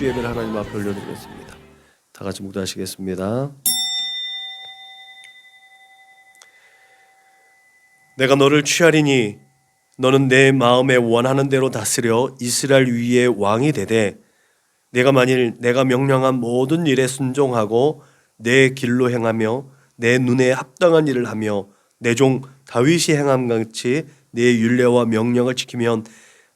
주 예배를 하나님 앞에 올려드리겠습니다. 다 같이 묵도하시겠습니다. 내가 너를 취하리니 너는 내 마음에 원하는 대로 다스려 이스라엘 위에 왕이 되되 내가 만일 내가 명령한 모든 일에 순종하고 내 길로 행하며 내 눈에 합당한 일을 하며 내 종 다윗이 행함 같이 내 율례와 명령을 지키면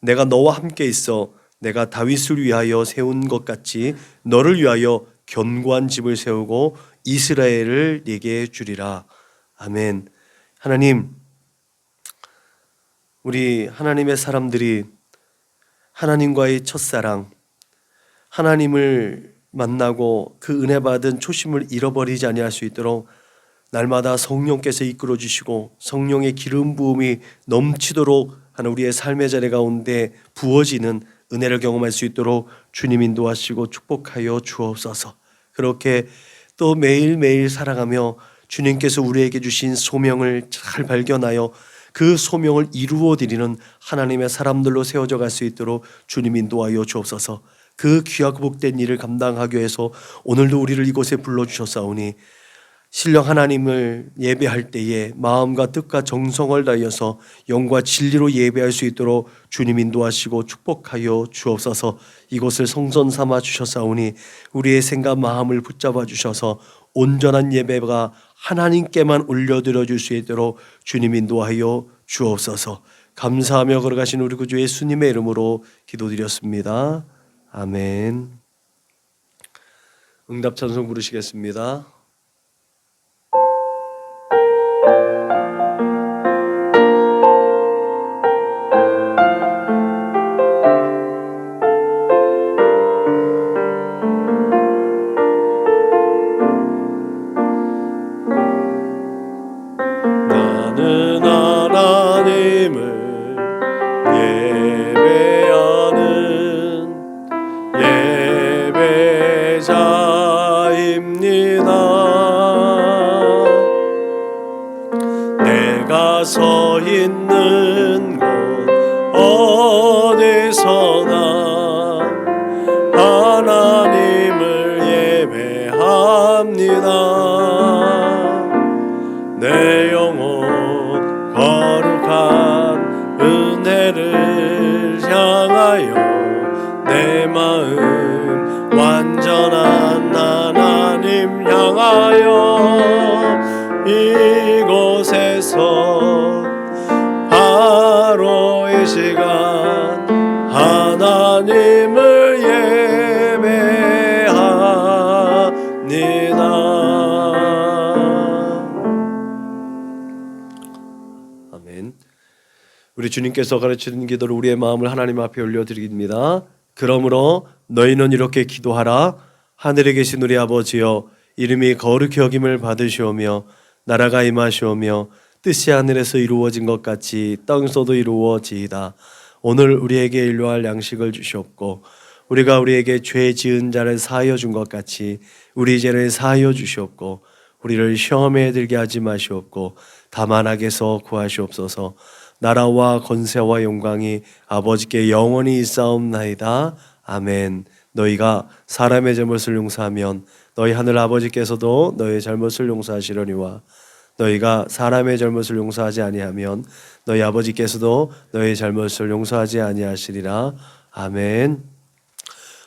내가 너와 함께 있어 내가 다윗을 위하여 세운 것 같이 너를 위하여 견고한 집을 세우고 이스라엘을 네게 주리라. 아멘. 하나님, 우리 하나님의 사람들이 하나님과의 첫사랑, 하나님을 만나고 그 은혜 받은 초심을 잃어버리지 아니할 수 있도록 날마다 성령께서 이끌어 주시고 성령의 기름 부음이 넘치도록 하는 우리의 삶의 자리 가운데 부어지는 은혜를 경험할 수 있도록 주님 인도하시고 축복하여 주옵소서. 그렇게 또 매일매일 살아가며 주님께서 우리에게 주신 소명을 잘 발견하여 그 소명을 이루어 드리는 하나님의 사람들로 세워져 갈 수 있도록 주님 인도하여 주옵소서. 그 귀하고 복된 일을 감당하기 위해서 오늘도 우리를 이곳에 불러주셨사오니 신령 하나님을 예배할 때에 마음과 뜻과 정성을 다하여서 영과 진리로 예배할 수 있도록 주님 인도하시고 축복하여 주옵소서. 이곳을 성전 삼아 주셨사오니 우리의 생각 마음을 붙잡아 주셔서 온전한 예배가 하나님께만 올려드려 줄 수 있도록 주님 인도하여 주옵소서. 감사하며 걸어가신 우리 구주 예수님의 이름으로 기도드렸습니다. 아멘. 응답 찬송 부르시겠습니다. 나는 하나님을 내가 서 있는 곳 어디서나 하나님을 예배합니다. 내 영혼 거룩한 은혜를 향하여 내 마음 완전한 하나님 향하여 이곳에서 바로 이 시간 하나님을 예배합니다. 아멘. 우리 주님께서 가르치는 기도를 우리의 마음을 하나님 앞에 올려드립니다. 그러므로 너희는 이렇게 기도하라. 하늘에 계신 우리 아버지여, 이름이 거룩히 여김을 받으시오며 나라가 임하시오며 뜻이 하늘에서 이루어진 것 같이 땅에서도 이루어지이다. 오늘 우리에게 일용할 양식을 주시옵고 우리가 우리에게 죄 지은 자를 사하여 준 것 같이 우리 죄를 사하여 주시옵고 우리를 시험에 들게 하지 마시옵고 다만 악에서 구하시옵소서. 나라와 권세와 영광이 아버지께 영원히 있사옵나이다. 아멘. 너희가 사람의 잘못을 용서하면 너희 하늘 아버지께서도 너희의 잘못을 용서하시려니와 너희가 사람의 잘못을 용서하지 아니하면 너희 아버지께서도 너희의 잘못을 용서하지 아니하시리라. 아멘.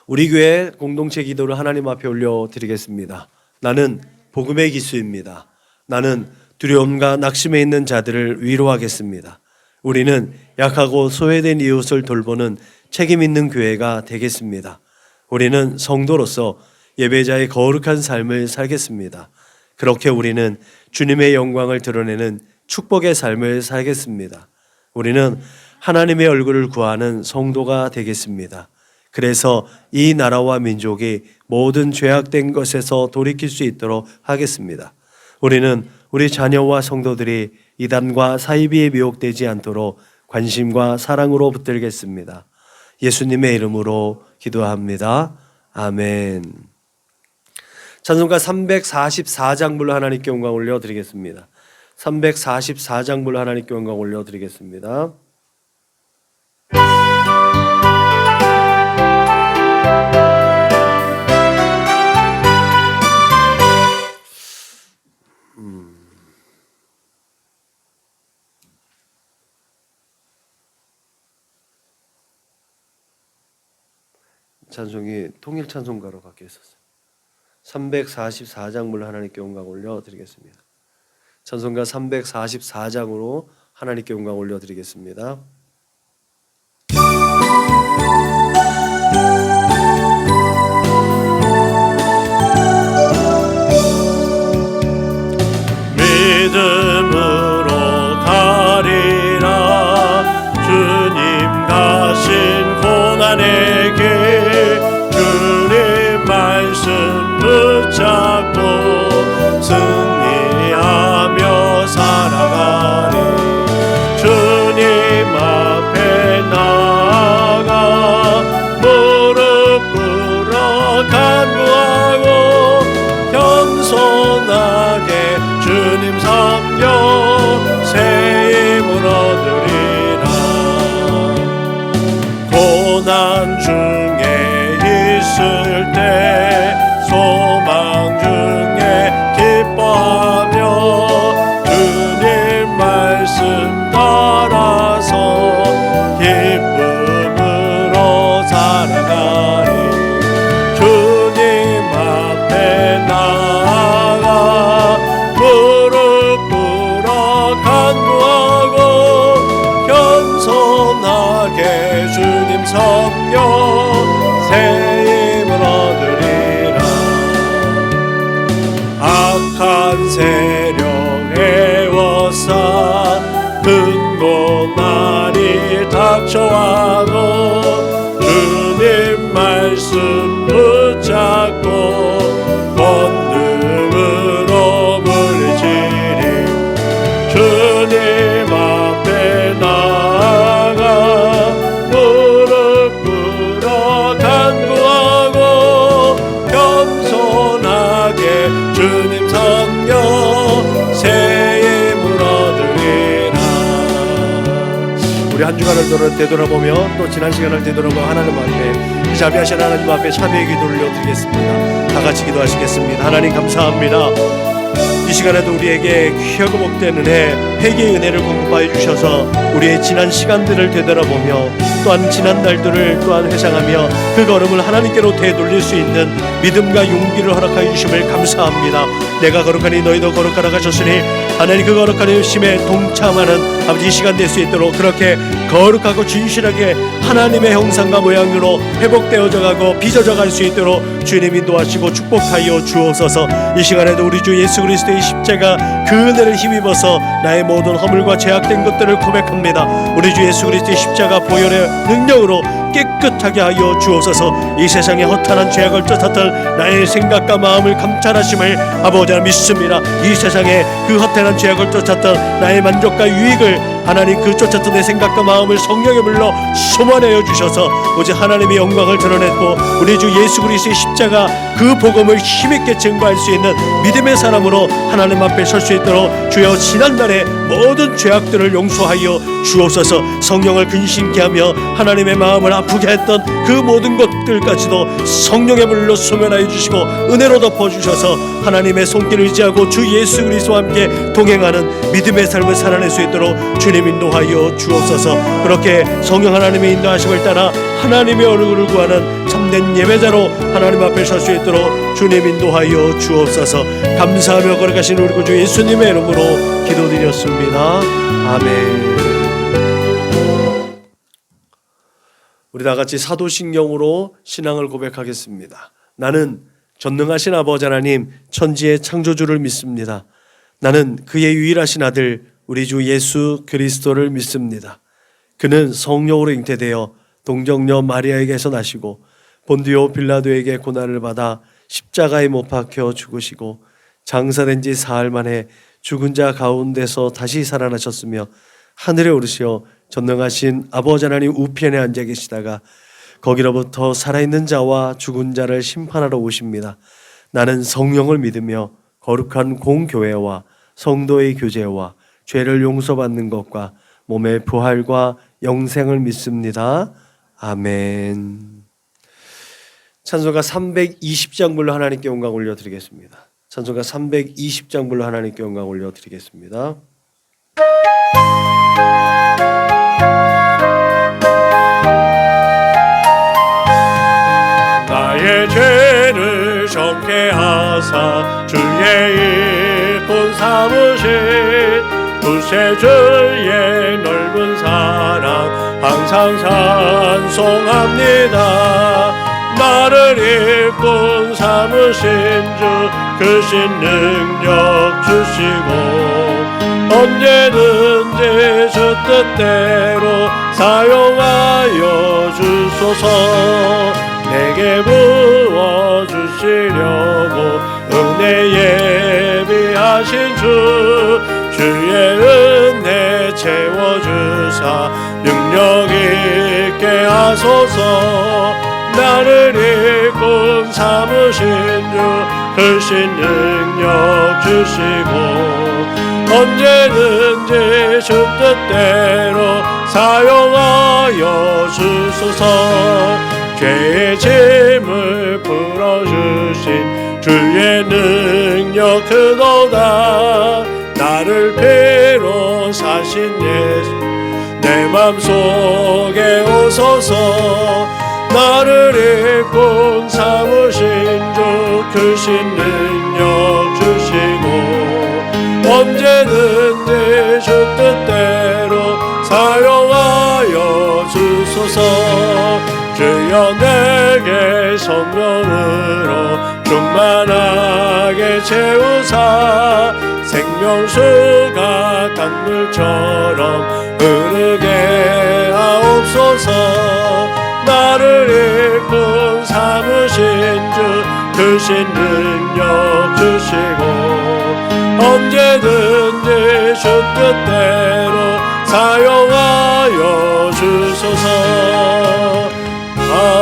우리 교회 공동체 기도를 하나님 앞에 올려드리겠습니다. 나는 복음의 기수입니다. 나는 두려움과 낙심에 있는 자들을 위로하겠습니다. 우리는 약하고 소외된 이웃을 돌보는 책임 있는 교회가 되겠습니다. 우리는 성도로서 예배자의 거룩한 삶을 살겠습니다. 그렇게 우리는 주님의 영광을 드러내는 축복의 삶을 살겠습니다. 우리는 하나님의 얼굴을 구하는 성도가 되겠습니다. 그래서 이 나라와 민족이 모든 죄악된 것에서 돌이킬 수 있도록 하겠습니다. 우리는 우리 자녀와 성도들이 이단과 사이비에 미혹되지 않도록 관심과 사랑으로 붙들겠습니다. 예수님의 이름으로 기도합니다. 아멘. 찬송가 344장 불러 하나님께 영광 올려드리겠습니다. 344장 불러 하나님께 영광 올려드리겠습니다. 찬송이 통일 찬송가로 바뀌어 있었어요. 344장물로 하나님께 영광 올려드리겠습니다. 찬송가 344장으로 하나님께 영광 올려드리겠습니다. 믿음으로 가리라. 주님 가신 고난의 길, 주님 말씀 붙잡고 승리하며 살아가리. 주님 앞에 나아가 무릎 꿇어 간구하고 겸손하게 주님 섬겨 새 힘을 얻으리라. 고난 중에 있을 때 소망 중에 기뻐하며 주님 말씀 따라서 기쁨으로 살아가리. 주님 앞에 나아가 무릎 꿇어 간구하고 겸손하게 주님 섬겨 새 힘을 얻으리라. 악한 세력 에워싸 큰 고난이 닥쳐와도 주님 말씀 붙잡고 권능으로 물리치리. 주님 앞에 나아가 무릎 꿇어 간구하고 겸손하게 주님 섬겨 새 힘을 얻으리라. 우리 한 주간을 되돌아보며 또 지난 시간을 되돌아보고 하나님 앞에 자비하신 하나님 앞에 참회의 기도를 올려드리겠습니다. 다 같이 기도하시겠습니다. 하나님 감사합니다. 이 시간에도 우리에게 귀하고 복된 은혜, 회개의 은혜를 공급하여 주셔서 우리의 지난 시간들을 되돌아보며 또한 지난 날들을 또한 회상하며 그 걸음을 하나님께로 되돌릴 수 있는 믿음과 용기를 허락하여 주심을 감사합니다. 내가 거룩하니 너희도 거룩하라 하셨으니 하나님 그 거룩한 열심에 동참하는 아버지 이 시간 될 수 있도록 그렇게 거룩하고 진실하게 하나님의 형상과 모양으로 회복되어져 가고 빚어져 갈 수 있도록 주님 인도하시고 축복하여 주옵소서. 이 시간에도 우리 주 예수 그리스도의 십자가 그 은혜를 힘입어서 나의 모든 허물과 죄악된 것들을 고백합니다. 우리 주 예수 그리스도의 십자가 보혈의 능력으로 깨끗하게 하여 주옵소서. 이 세상에 허탄한 죄악을 쫓았던 나의 생각과 마음을 감찰하심을 아버지 하나님 믿습니다. 이 세상에 그 허탄한 죄악을 쫓았던 나의 만족과 유익을 하나님 그 쫓았던 내 생각과 마음을 성령의 불로 소만하여 주셔서 오직 하나님의 영광을 드러냈고 우리 주 예수 그리스도의 십자가 그 복음을 힘있게 증거할 수 있는 믿음의 사람으로 하나님 앞에 설 수 있도록 주여 지난날의 모든 죄악들을 용서하여 주옵소서. 성령을 근심케 하며 하나님의 마음을 아프게 했던 그 모든 것들까지도 성령의 불로 소멸하여 주시고 은혜로 덮어주셔서 하나님의 손길을 의지하고 주 예수 그리스도와 함께 동행하는 믿음의 삶을 살아낼 수 있도록 주님 인도하여 주옵소서. 그렇게 성령 하나님의 인도하심을 따라 하나님의 얼굴을 구하는 참된 예배자로 하나님 앞에 설 수 있도록 주님 인도하여 주옵소서. 감사하며 걸어가신 우리 구주 예수님의 이름으로 기도드렸습니다. 아멘. 우리 다 같이 사도신경으로 신앙을 고백하겠습니다. 나는 전능하신 아버지 하나님 천지의 창조주를 믿습니다. 나는 그의 유일하신 아들 우리 주 예수 그리스도를 믿습니다. 그는 성령으로 잉태되어 동정녀 마리아에게서 나시고 본디오 빌라도에게 고난을 받아 십자가에 못 박혀 죽으시고 장사된 지 사흘 만에 죽은 자 가운데서 다시 살아나셨으며 하늘에 오르시어 전능하신 아버지 하나님 우편에 앉아 계시다가 거기로부터 살아있는 자와 죽은 자를 심판하러 오십니다. 나는 성령을 믿으며 거룩한 공교회와 성도의 교제와 죄를 용서받는 것과 몸의 부활과 영생을 믿습니다. 아멘. 찬송가 320장 불러 하나님께 영광 올려드리겠습니다. 찬송가 320장 불러 하나님께 영광 올려드리겠습니다. 나의 죄를 정케 하사 주의 일꾼 삼으신 구세주의 넓은 사랑 항상 찬송합니다. 나를 일꾼 삼으신 주 크신 능력 주시고 언제든지 주 뜻대로 사용하여 주소서. 내게 부어주시려고 은혜 예비하신 주 주의 은혜 채워주사 능력 있게 하소서. 나를 일꾼 삼으신 주 크신 능력 주시고 언제든지 주 뜻대로 사용하여 주소서. 죄의 짐을 풀어주신 주의 능력 크도다. 나를 피로 사신 예수 내 맘속에 오소서. 나를 일꾼 삼으신 주 크신 능력 주시고 언제든지 주 뜻대로 사용하여 주소서. 주여 내게 성령으로 충만하게 채우사 생명수가 강물처럼 흐르게 하옵소서. 나를 일꾼 삼으신 주 크신 능력 주시고 언제든지 주 뜻대로 사용하여 주소서. 아멘.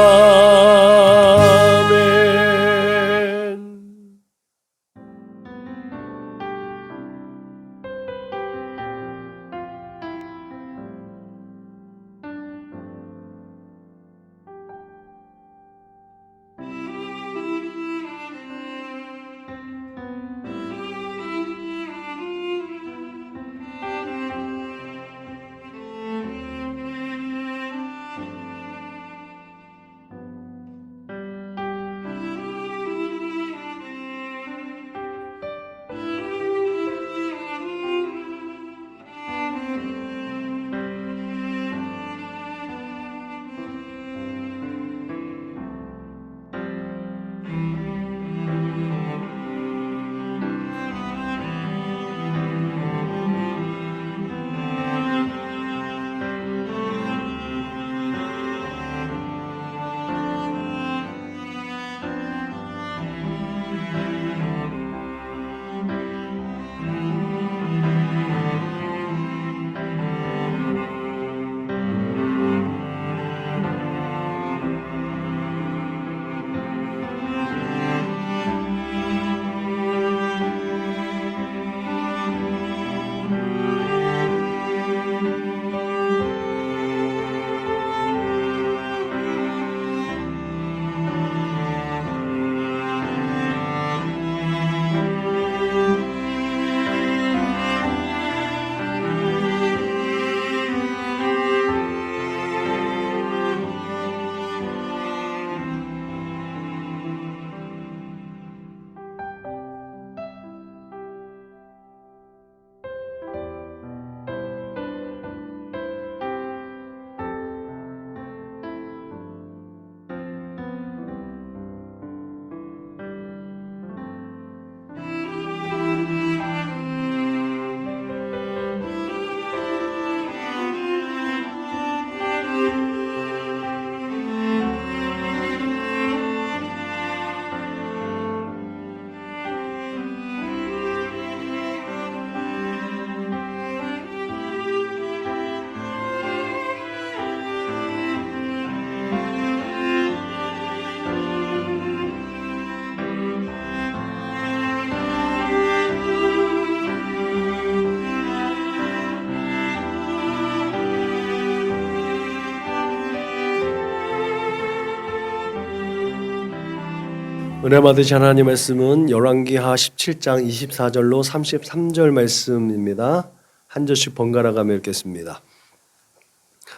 은혜 받으신 하나님 말씀은 열왕기하 17장 24절로 33절 말씀입니다. 한 절씩 번갈아 가며 읽겠습니다.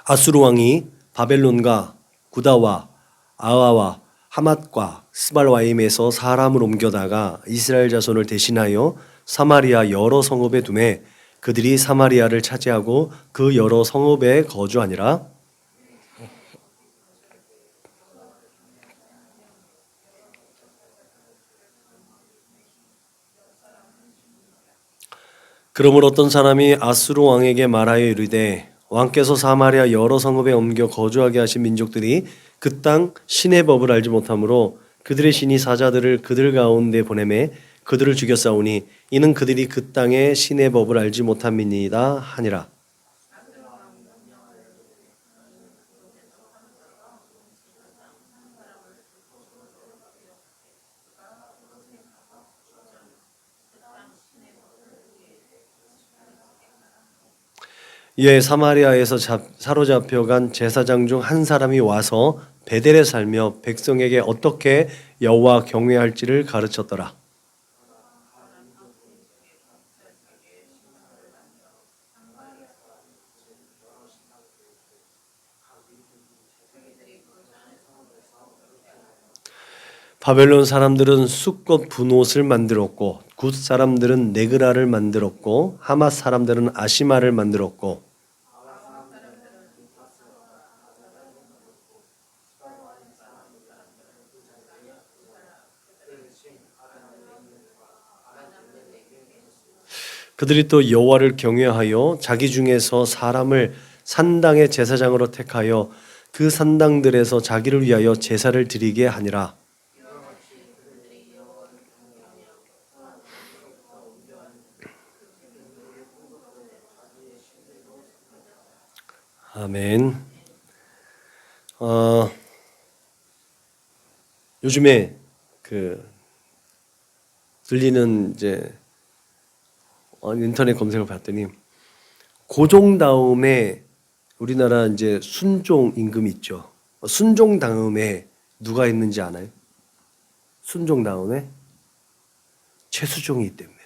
아수르 왕이 바벨론과 구다와 아와와 하맛과 스발와임에서 사람을 옮겨다가 이스라엘 자손을 대신하여 사마리아 여러 성읍에 두매 그들이 사마리아를 차지하고 그 여러 성읍에 거주하니라. 그러므로 어떤 사람이 아수르 왕에게 말하여 이르되 왕께서 사마리아 여러 성읍에 옮겨 거주하게 하신 민족들이 그 땅 신의 법을 알지 못하므로 그들의 신이 사자들을 그들 가운데 보내매 그들을 죽였사오니 이는 그들이 그 땅의 신의 법을 알지 못함이니이다 하니라. 이에 사마리아에서 사로잡혀간 제사장 중 한 사람이 와서 베델에 살며 백성에게 어떻게 여호와 경외할지를 가르쳤더라. 바벨론 사람들은 숫꽃 분옷을 만들었고 굿 사람들은 네그라를 만들었고 하맛 사람들은 아시마를 만들었고 그들이 또 여호와를 경외하여 자기 중에서 사람을 산당의 제사장으로 택하여 그 산당들에서 자기를 위하여 제사를 드리게 하니라. 아멘. 요즘에 들리는 이제 인터넷 검색을 봤더니 고종 다음에 우리나라 이제 순종 임금 있죠. 순종 다음에 누가 있는지 아나요? 순종 다음에 최수종이 있답니다.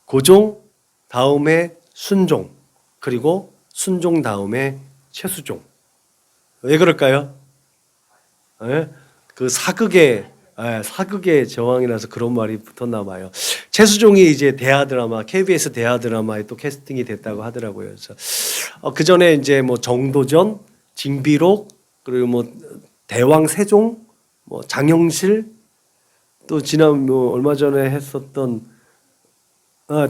고종 다음에 순종 그리고 순종 다음에 최수종. 왜 그럴까요? 네? 그 사극의 저항이라서 그런 말이 붙었나 봐요. 최수종이 이제 대하 드라마 KBS 대하 드라마에 또 캐스팅이 됐다고 하더라고요. 그래서 그 전에 이제 뭐 정도전, 징비록 그리고 뭐 대왕 세종, 뭐 장영실 또 지난 뭐 얼마 전에 했었던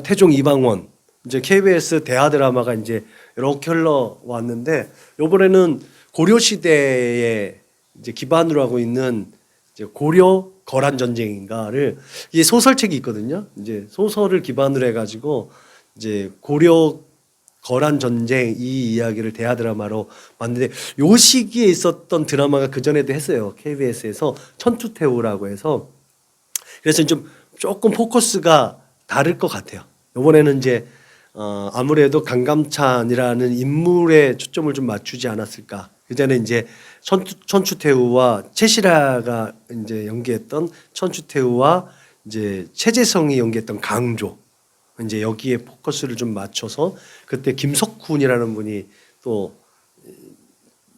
태종 이방원 이제 KBS 대하 드라마가 이제 이렇게 흘러왔는데 이번에는 고려 시대에 이제 기반으로 하고 있는 이제 고려 거란 전쟁인가를 이 소설책이 있거든요. 이제 소설을 기반으로 해가지고 이제 고려 거란 전쟁 이 이야기를 대하 드라마로 만드는데 요 시기에 있었던 드라마가 그 전에도 했어요. KBS에서 천추태후라고 해서 그래서 좀 조금 포커스가 다를 것 같아요. 이번에는 이제 아무래도 강감찬이라는 인물에 초점을 좀 맞추지 않았을까. 그 전에 이제 천추태후와 최시라가 이제 연기했던 천추태후와 이제 최재성이 연기했던 강조 이제 여기에 포커스를 좀 맞춰서 그때 김석훈이라는 분이 또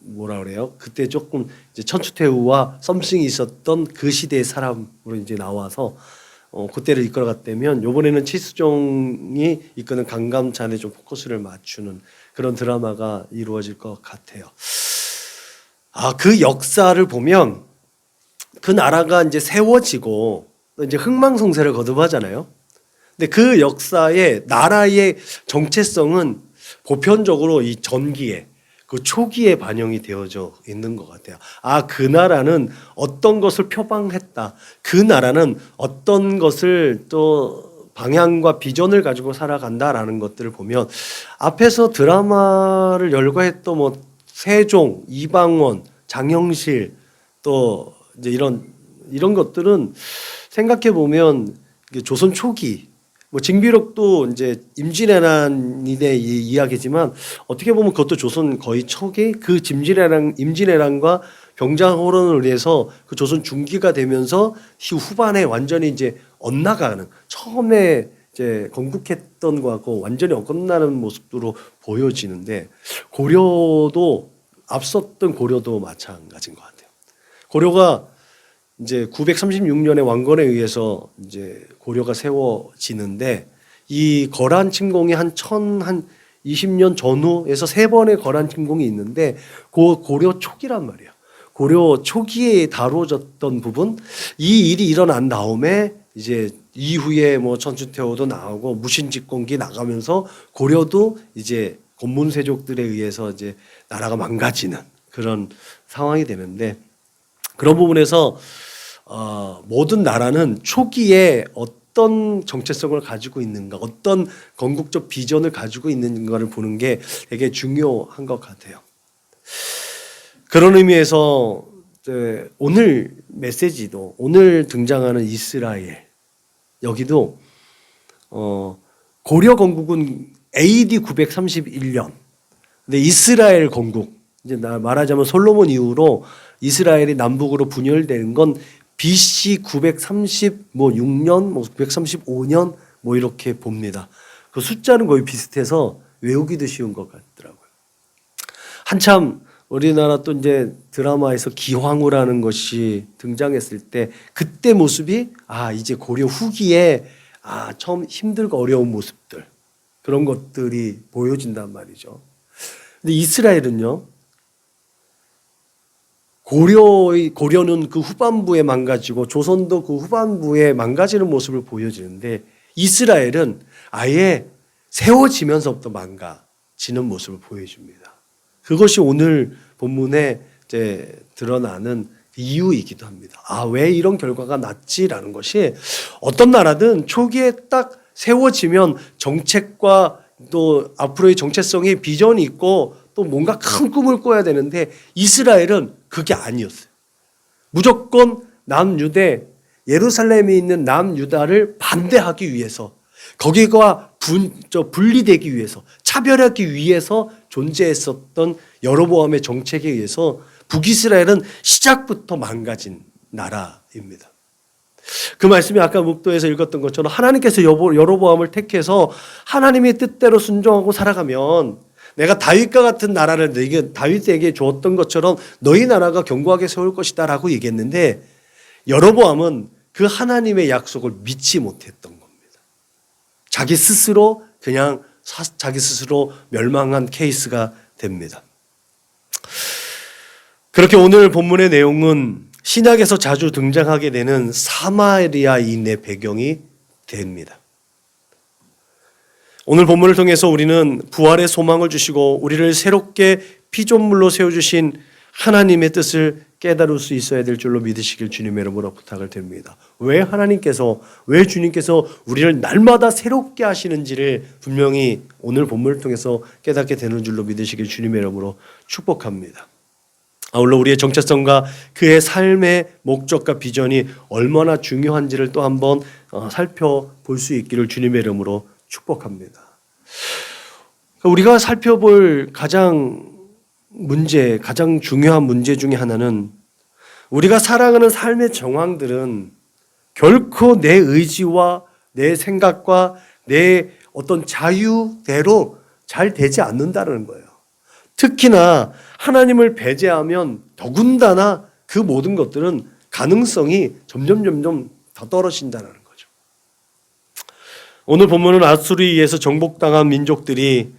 뭐라 그래요? 그때 조금 이제 천추태후와 썸씽이 있었던 그 시대의 사람으로 이제 나와서 그때를 이끌어갔다면 이번에는 최수종이 이끄는 강감찬에 좀 포커스를 맞추는 그런 드라마가 이루어질 것 같아요. 그 역사를 보면 그 나라가 이제 세워지고 이제 흥망성쇠를 거듭하잖아요. 근데 그 역사의 나라의 정체성은 보편적으로 이 전기에 그 초기에 반영이 되어져 있는 것 같아요. 그 나라는 어떤 것을 표방했다. 그 나라는 어떤 것을 또 방향과 비전을 가지고 살아간다라는 것들을 보면 앞에서 드라마를 열거했던 뭐 세종, 이방원, 장영실 또 이제 이런 것들은 생각해 보면 조선 초기 뭐 징비록도 이제 임진왜란의 이야기지만 어떻게 보면 그것도 조선 거의 초기 그 임진왜란과 병장 호론을 위해서 그 조선 중기가 되면서 후반에 완전히 이제 엇나가는, 처음에 이제 건국했던 거하고 완전히 엇나가는 모습으로 보여지는데, 고려도 앞섰던 고려도 마찬가지인 것 같아요. 고려가 이제 936년에 왕건에 의해서 이제 고려가 세워지는데, 이 거란 침공이 한 20년 전후에서 3번의 거란 침공이 있는데, 그 고려 초기란 말이에요. 고려 초기에 다뤄졌던 부분, 이 일이 일어난 다음에 이제 이후에 뭐 천주태후도 나오고 무신집권기 나가면서 고려도 이제 권문세족들에 의해서 이제 나라가 망가지는 그런 상황이 되는데, 그런 부분에서 모든 나라는 초기에 어떤 정체성을 가지고 있는가, 어떤 건국적 비전을 가지고 있는가를 보는 게 되게 중요한 것 같아요. 그런 의미에서 오늘 메시지도, 오늘 등장하는 이스라엘, 여기도 고려 건국은 AD 931년, 근데 이스라엘 건국, 이제 말하자면 솔로몬 이후로 이스라엘이 남북으로 분열되는 건 BC 936년, 935년 이렇게 봅니다. 그 숫자는 거의 비슷해서 외우기도 쉬운 것 같더라고요. 한참 우리나라 또 이제 드라마에서 기황후라는 것이 등장했을 때, 그때 모습이 이제 고려 후기에 처음 힘들고 어려운 모습들, 그런 것들이 보여진단 말이죠. 근데 이스라엘은요, 고려는 그 후반부에 망가지고 조선도 그 후반부에 망가지는 모습을 보여지는데, 이스라엘은 아예 세워지면서부터 망가지는 모습을 보여줍니다. 그것이 오늘 본문에 이제 드러나는 이유이기도 합니다. 왜 이런 결과가 났지라는 것이, 어떤 나라든 초기에 딱 세워지면 정책과 또 앞으로의 정체성이 비전이 있고 또 뭔가 큰 꿈을 꿔야 되는데, 이스라엘은 그게 아니었어요. 무조건 남유대, 예루살렘에 있는 남유다를 반대하기 위해서, 거기가 분리되기 위해서, 차별하기 위해서 존재했었던 여로보암의 정책에 의해서 북이스라엘은 시작부터 망가진 나라입니다. 그 말씀이 아까 묵도에서 읽었던 것처럼, 하나님께서 여로보암을 택해서 하나님의 뜻대로 순종하고 살아가면 내가 다윗과 같은 나라를 다윗에게 주었던 것처럼 너희 나라가 견고하게 세울 것이다 라고 얘기했는데, 여로보암은 그 하나님의 약속을 믿지 못했던 겁니다. 자기 스스로 멸망한 케이스가 됩니다. 그렇게 오늘 본문의 내용은 신약에서 자주 등장하게 되는 사마리아인의 배경이 됩니다. 오늘 본문을 통해서 우리는 부활의 소망을 주시고 우리를 새롭게 피조물로 세워주신 하나님의 뜻을 깨달을 수 있어야 될 줄로 믿으시길 주님의 이름으로 부탁을 드립니다. 왜 주님께서 우리를 날마다 새롭게 하시는지를 분명히 오늘 본문을 통해서 깨닫게 되는 줄로 믿으시길 주님의 이름으로 축복합니다. 아울러 우리의 정체성과 그의 삶의 목적과 비전이 얼마나 중요한지를 또 한번 살펴볼 수 있기를 주님의 이름으로 축복합니다. 우리가 살펴볼 가장 중요한 문제 중에 하나는, 우리가 살아가는 삶의 정황들은 결코 내 의지와 내 생각과 내 어떤 자유대로 잘 되지 않는다는 거예요. 특히나 하나님을 배제하면 더군다나 그 모든 것들은 가능성이 점점 더 떨어진다는 거죠. 오늘 본문은 아수르에 의해서 정복당한 민족들이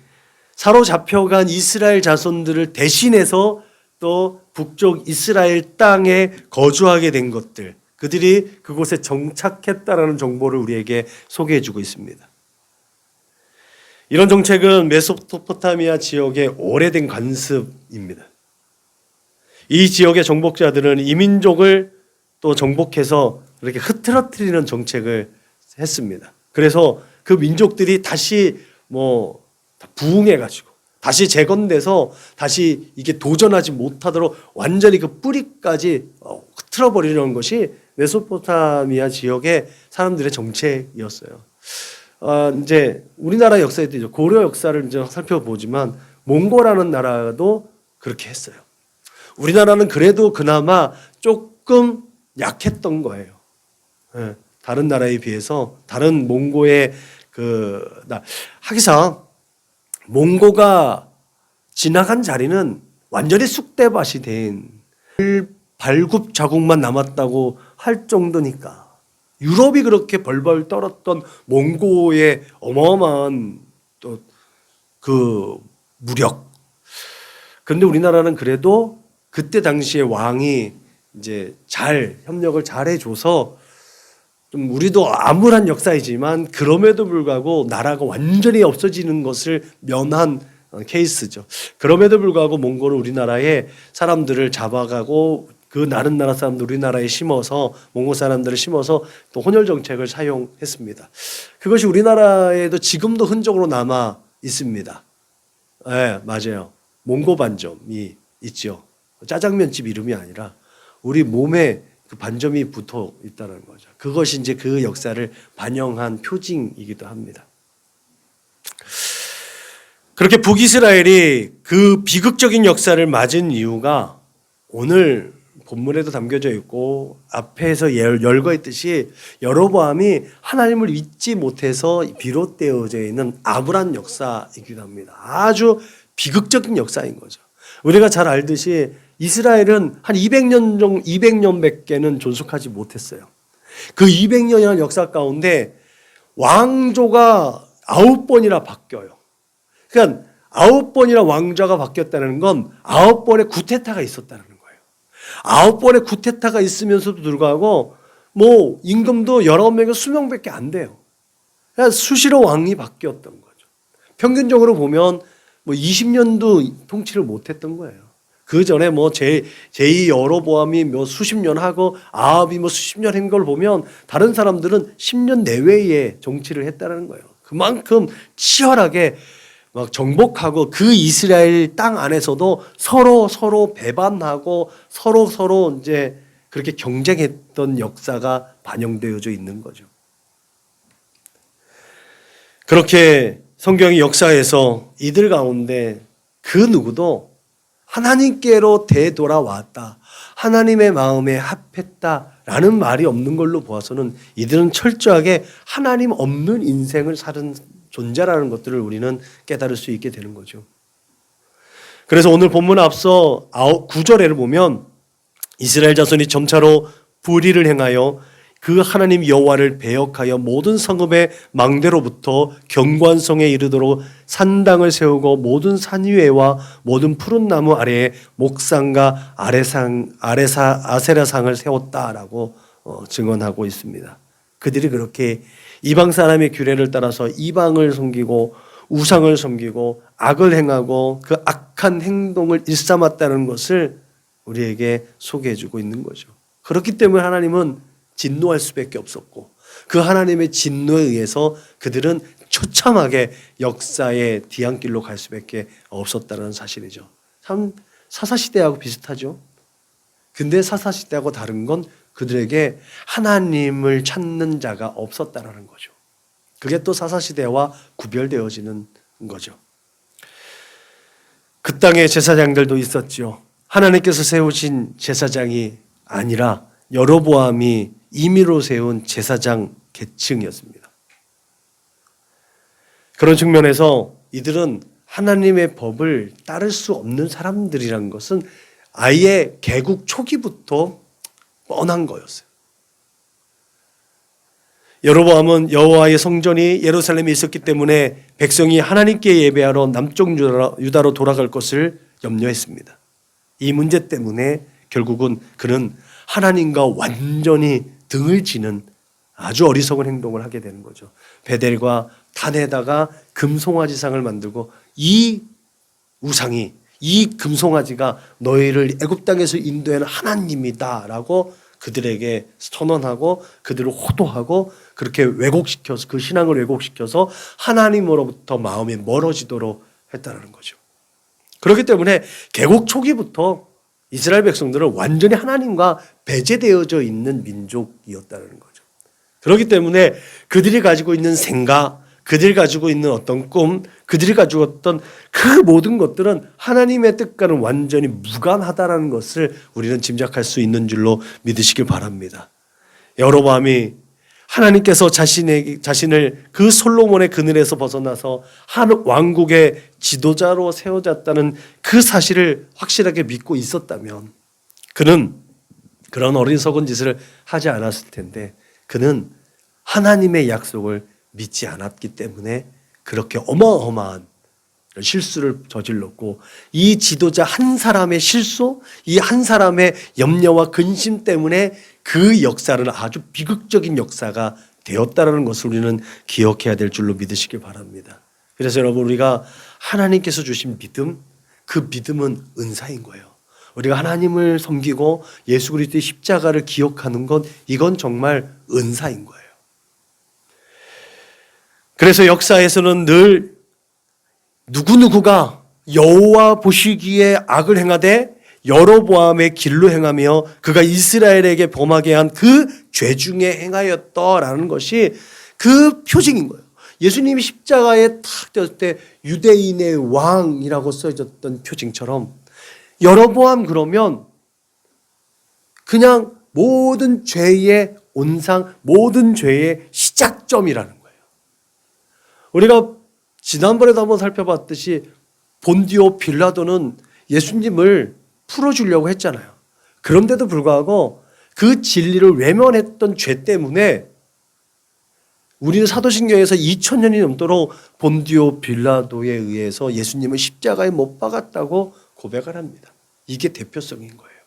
사로잡혀간 이스라엘 자손들을 대신해서 또 북쪽 이스라엘 땅에 거주하게 된 것들, 그들이 그곳에 정착했다라는 정보를 우리에게 소개해 주고 있습니다. 이런 정책은 메소포타미아 지역의 오래된 관습입니다. 이 지역의 정복자들은 이민족을 또 정복해서 이렇게 흐트러뜨리는 정책을 했습니다. 그래서 그 민족들이 다시 부흥해가지고 다시 재건돼서 다시 이게 도전하지 못하도록 완전히 그 뿌리까지 흐트러버리려는 것이 메소포타미아 지역의 사람들의 정책이었어요. 이제 우리나라 역사에도 고려 역사를 이제 살펴보지만 몽고라는 나라도 그렇게 했어요. 우리나라는 그래도 그나마 조금 약했던 거예요. 예, 다른 나라에 비해서 다른 몽고의 하기상 몽고가 지나간 자리는 완전히 쑥대밭이 된 발굽 자국만 남았다고 할 정도니까 유럽이 그렇게 벌벌 떨었던 몽고의 어마어마한 또 그 무력. 그런데 우리나라는 그래도 그때 당시에 왕이 이제 잘 협력을 잘 해줘서 좀 우리도 암울한 역사이지만 그럼에도 불구하고 나라가 완전히 없어지는 것을 면한 케이스죠. 그럼에도 불구하고 몽골은 우리나라의 사람들을 잡아가고 그 다른 나라 사람들 우리나라에 심어서 몽골 사람들을 심어서 또 혼혈 정책을 사용했습니다. 그것이 우리나라에도 지금도 흔적으로 남아 있습니다. 네, 맞아요. 몽고 반점이 있죠. 짜장면집 이름이 아니라 우리 몸에 그 반점이 붙어 있다는 거죠. 그것이 이제 그 역사를 반영한 표징이기도 합니다. 그렇게 북이스라엘이 그 비극적인 역사를 맞은 이유가 오늘 본문에도 담겨져 있고 앞에서 열거 있듯이 여로보암이 하나님을 믿지 못해서 비롯되어져 있는 암울한 역사이기도 합니다. 아주 비극적인 역사인 거죠. 우리가 잘 알듯이 이스라엘은 한 200년밖에는 존속하지 못했어요. 그 200년이라는 역사 가운데 왕조가 9번이나 바뀌어요. 그러니까 9번이나 왕자가 바뀌었다는 건 9번의 쿠데타가 있었다는 거예요. 9번의 쿠데타가 있으면서도 불구하고 뭐 임금도 19명에서 수명밖에 안 돼요. 그냥 수시로 왕이 바뀌었던 거죠. 평균적으로 보면 뭐 20년도 통치를 못했던 거예요. 그 전에 뭐 제2 여로보암이 뭐 수십 년 하고 아합이 뭐 수십 년 한 걸 보면 다른 사람들은 10년 내외에 정치를 했다는 거예요. 그만큼 치열하게 막 정복하고 그 이스라엘 땅 안에서도 서로 배반하고 서로 이제 그렇게 경쟁했던 역사가 반영되어져 있는 거죠. 그렇게 성경의 역사에서 이들 가운데 그 누구도 하나님께로 되돌아왔다. 하나님의 마음에 합했다라는 말이 없는 걸로 보아서는 이들은 철저하게 하나님 없는 인생을 사는 존재라는 것들을 우리는 깨달을 수 있게 되는 거죠. 그래서 오늘 본문 앞서 9절에를 보면 이스라엘 자손이 점차로 불의를 행하여 그 하나님 여호와를 배역하여 모든 성읍의 망대로부터 경관성에 이르도록 산당을 세우고 모든 산 위에와 모든 푸른 나무 아래에 목상과 아세라상을 세웠다라고 증언하고 있습니다. 그들이 그렇게 이방 사람의 규례를 따라서 이방을 섬기고 우상을 섬기고 악을 행하고 그 악한 행동을 일삼았다는 것을 우리에게 소개해주고 있는 거죠. 그렇기 때문에 하나님은 진노할 수밖에 없었고 그 하나님의 진노에 의해서 그들은 처참하게 역사의 뒤안길로 갈 수밖에 없었다는 사실이죠. 참 사사시대하고 비슷하죠. 근데 사사시대하고 다른 건 그들에게 하나님을 찾는 자가 없었다는 거죠. 그게 또 사사시대와 구별되어지는 거죠. 그 땅에 제사장들도 있었죠. 하나님께서 세우신 제사장이 아니라 여로보암이 임의로 세운 제사장 계층이었습니다. 그런 측면에서 이들은 하나님의 법을 따를 수 없는 사람들이라는 것은 아예 개국 초기부터 뻔한 거였어요. 여로보암은 여호와의 성전이 예루살렘에 있었기 때문에 백성이 하나님께 예배하러 남쪽 유다로 돌아갈 것을 염려했습니다. 이 문제 때문에 결국은 그는 하나님과 완전히 등을 지는 아주 어리석은 행동을 하게 되는 거죠. 베델과 단에다가 금송아지상을 만들고 이 우상이 이 금송아지가 너희를 애굽 땅에서 인도하는 하나님이다라고 그들에게 선언하고 그들을 호도하고 그렇게 왜곡시켜서 그 신앙을 왜곡시켜서 하나님으로부터 마음이 멀어지도록 했다는 거죠. 그렇기 때문에 개국 초기부터 이스라엘 백성들은 완전히 하나님과 배제되어져 있는 민족이었다는 거죠. 그렇기 때문에 그들이 가지고 있는 생각, 그들이 가지고 있는 어떤 꿈, 그들이 가지고 있던 그 모든 것들은 하나님의 뜻과는 완전히 무관하다는 것을 우리는 짐작할 수 있는 줄로 믿으시길 바랍니다. 여로보암이 하나님께서 자신을 그 솔로몬의 그늘에서 벗어나서 한 왕국의 지도자로 세워졌다는 그 사실을 확실하게 믿고 있었다면 그는 그런 어리석은 짓을 하지 않았을 텐데 그는 하나님의 약속을 믿지 않았기 때문에 그렇게 어마어마한 실수를 저질렀고 이 지도자 한 사람의 실수, 이 한 사람의 염려와 근심 때문에 그 역사는 아주 비극적인 역사가 되었다는 것을 우리는 기억해야 될 줄로 믿으시길 바랍니다. 그래서 여러분 우리가 하나님께서 주신 믿음, 그 믿음은 은사인 거예요. 우리가 하나님을 섬기고 예수 그리스도의 십자가를 기억하는 것 이건 정말 은사인 거예요. 그래서 역사에서는 늘 누구누구가 여호와 보시기에 악을 행하되 여로보암의 길로 행하며 그가 이스라엘에게 범하게 한 그 죄 중에 행하였다라는 것이 그 표징인 거예요. 예수님이 십자가에 탁 떴을 때 유대인의 왕이라고 써졌던 표징처럼 여로보암 그러면 그냥 모든 죄의 온상, 모든 죄의 시작점이라는 거예요. 우리가 지난번에도 한번 살펴봤듯이 본디오 빌라도는 예수님을 풀어주려고 했잖아요. 그런데도 불구하고 그 진리를 외면했던 죄 때문에 우리는 사도신경에서 2000년이 넘도록 본디오 빌라도에 의해서 예수님을 십자가에 못 박았다고 고백을 합니다. 이게 대표성인 거예요.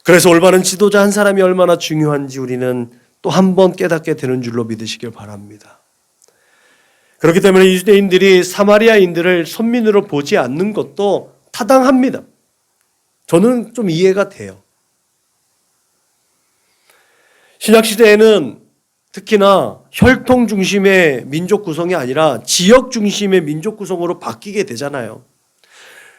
그래서 올바른 지도자 한 사람이 얼마나 중요한지 우리는 또 한 번 깨닫게 되는 줄로 믿으시길 바랍니다. 그렇기 때문에 유대인들이 사마리아인들을 선민으로 보지 않는 것도 타당합니다. 저는 좀 이해가 돼요. 신약시대에는 특히나 혈통 중심의 민족 구성이 아니라 지역 중심의 민족 구성으로 바뀌게 되잖아요.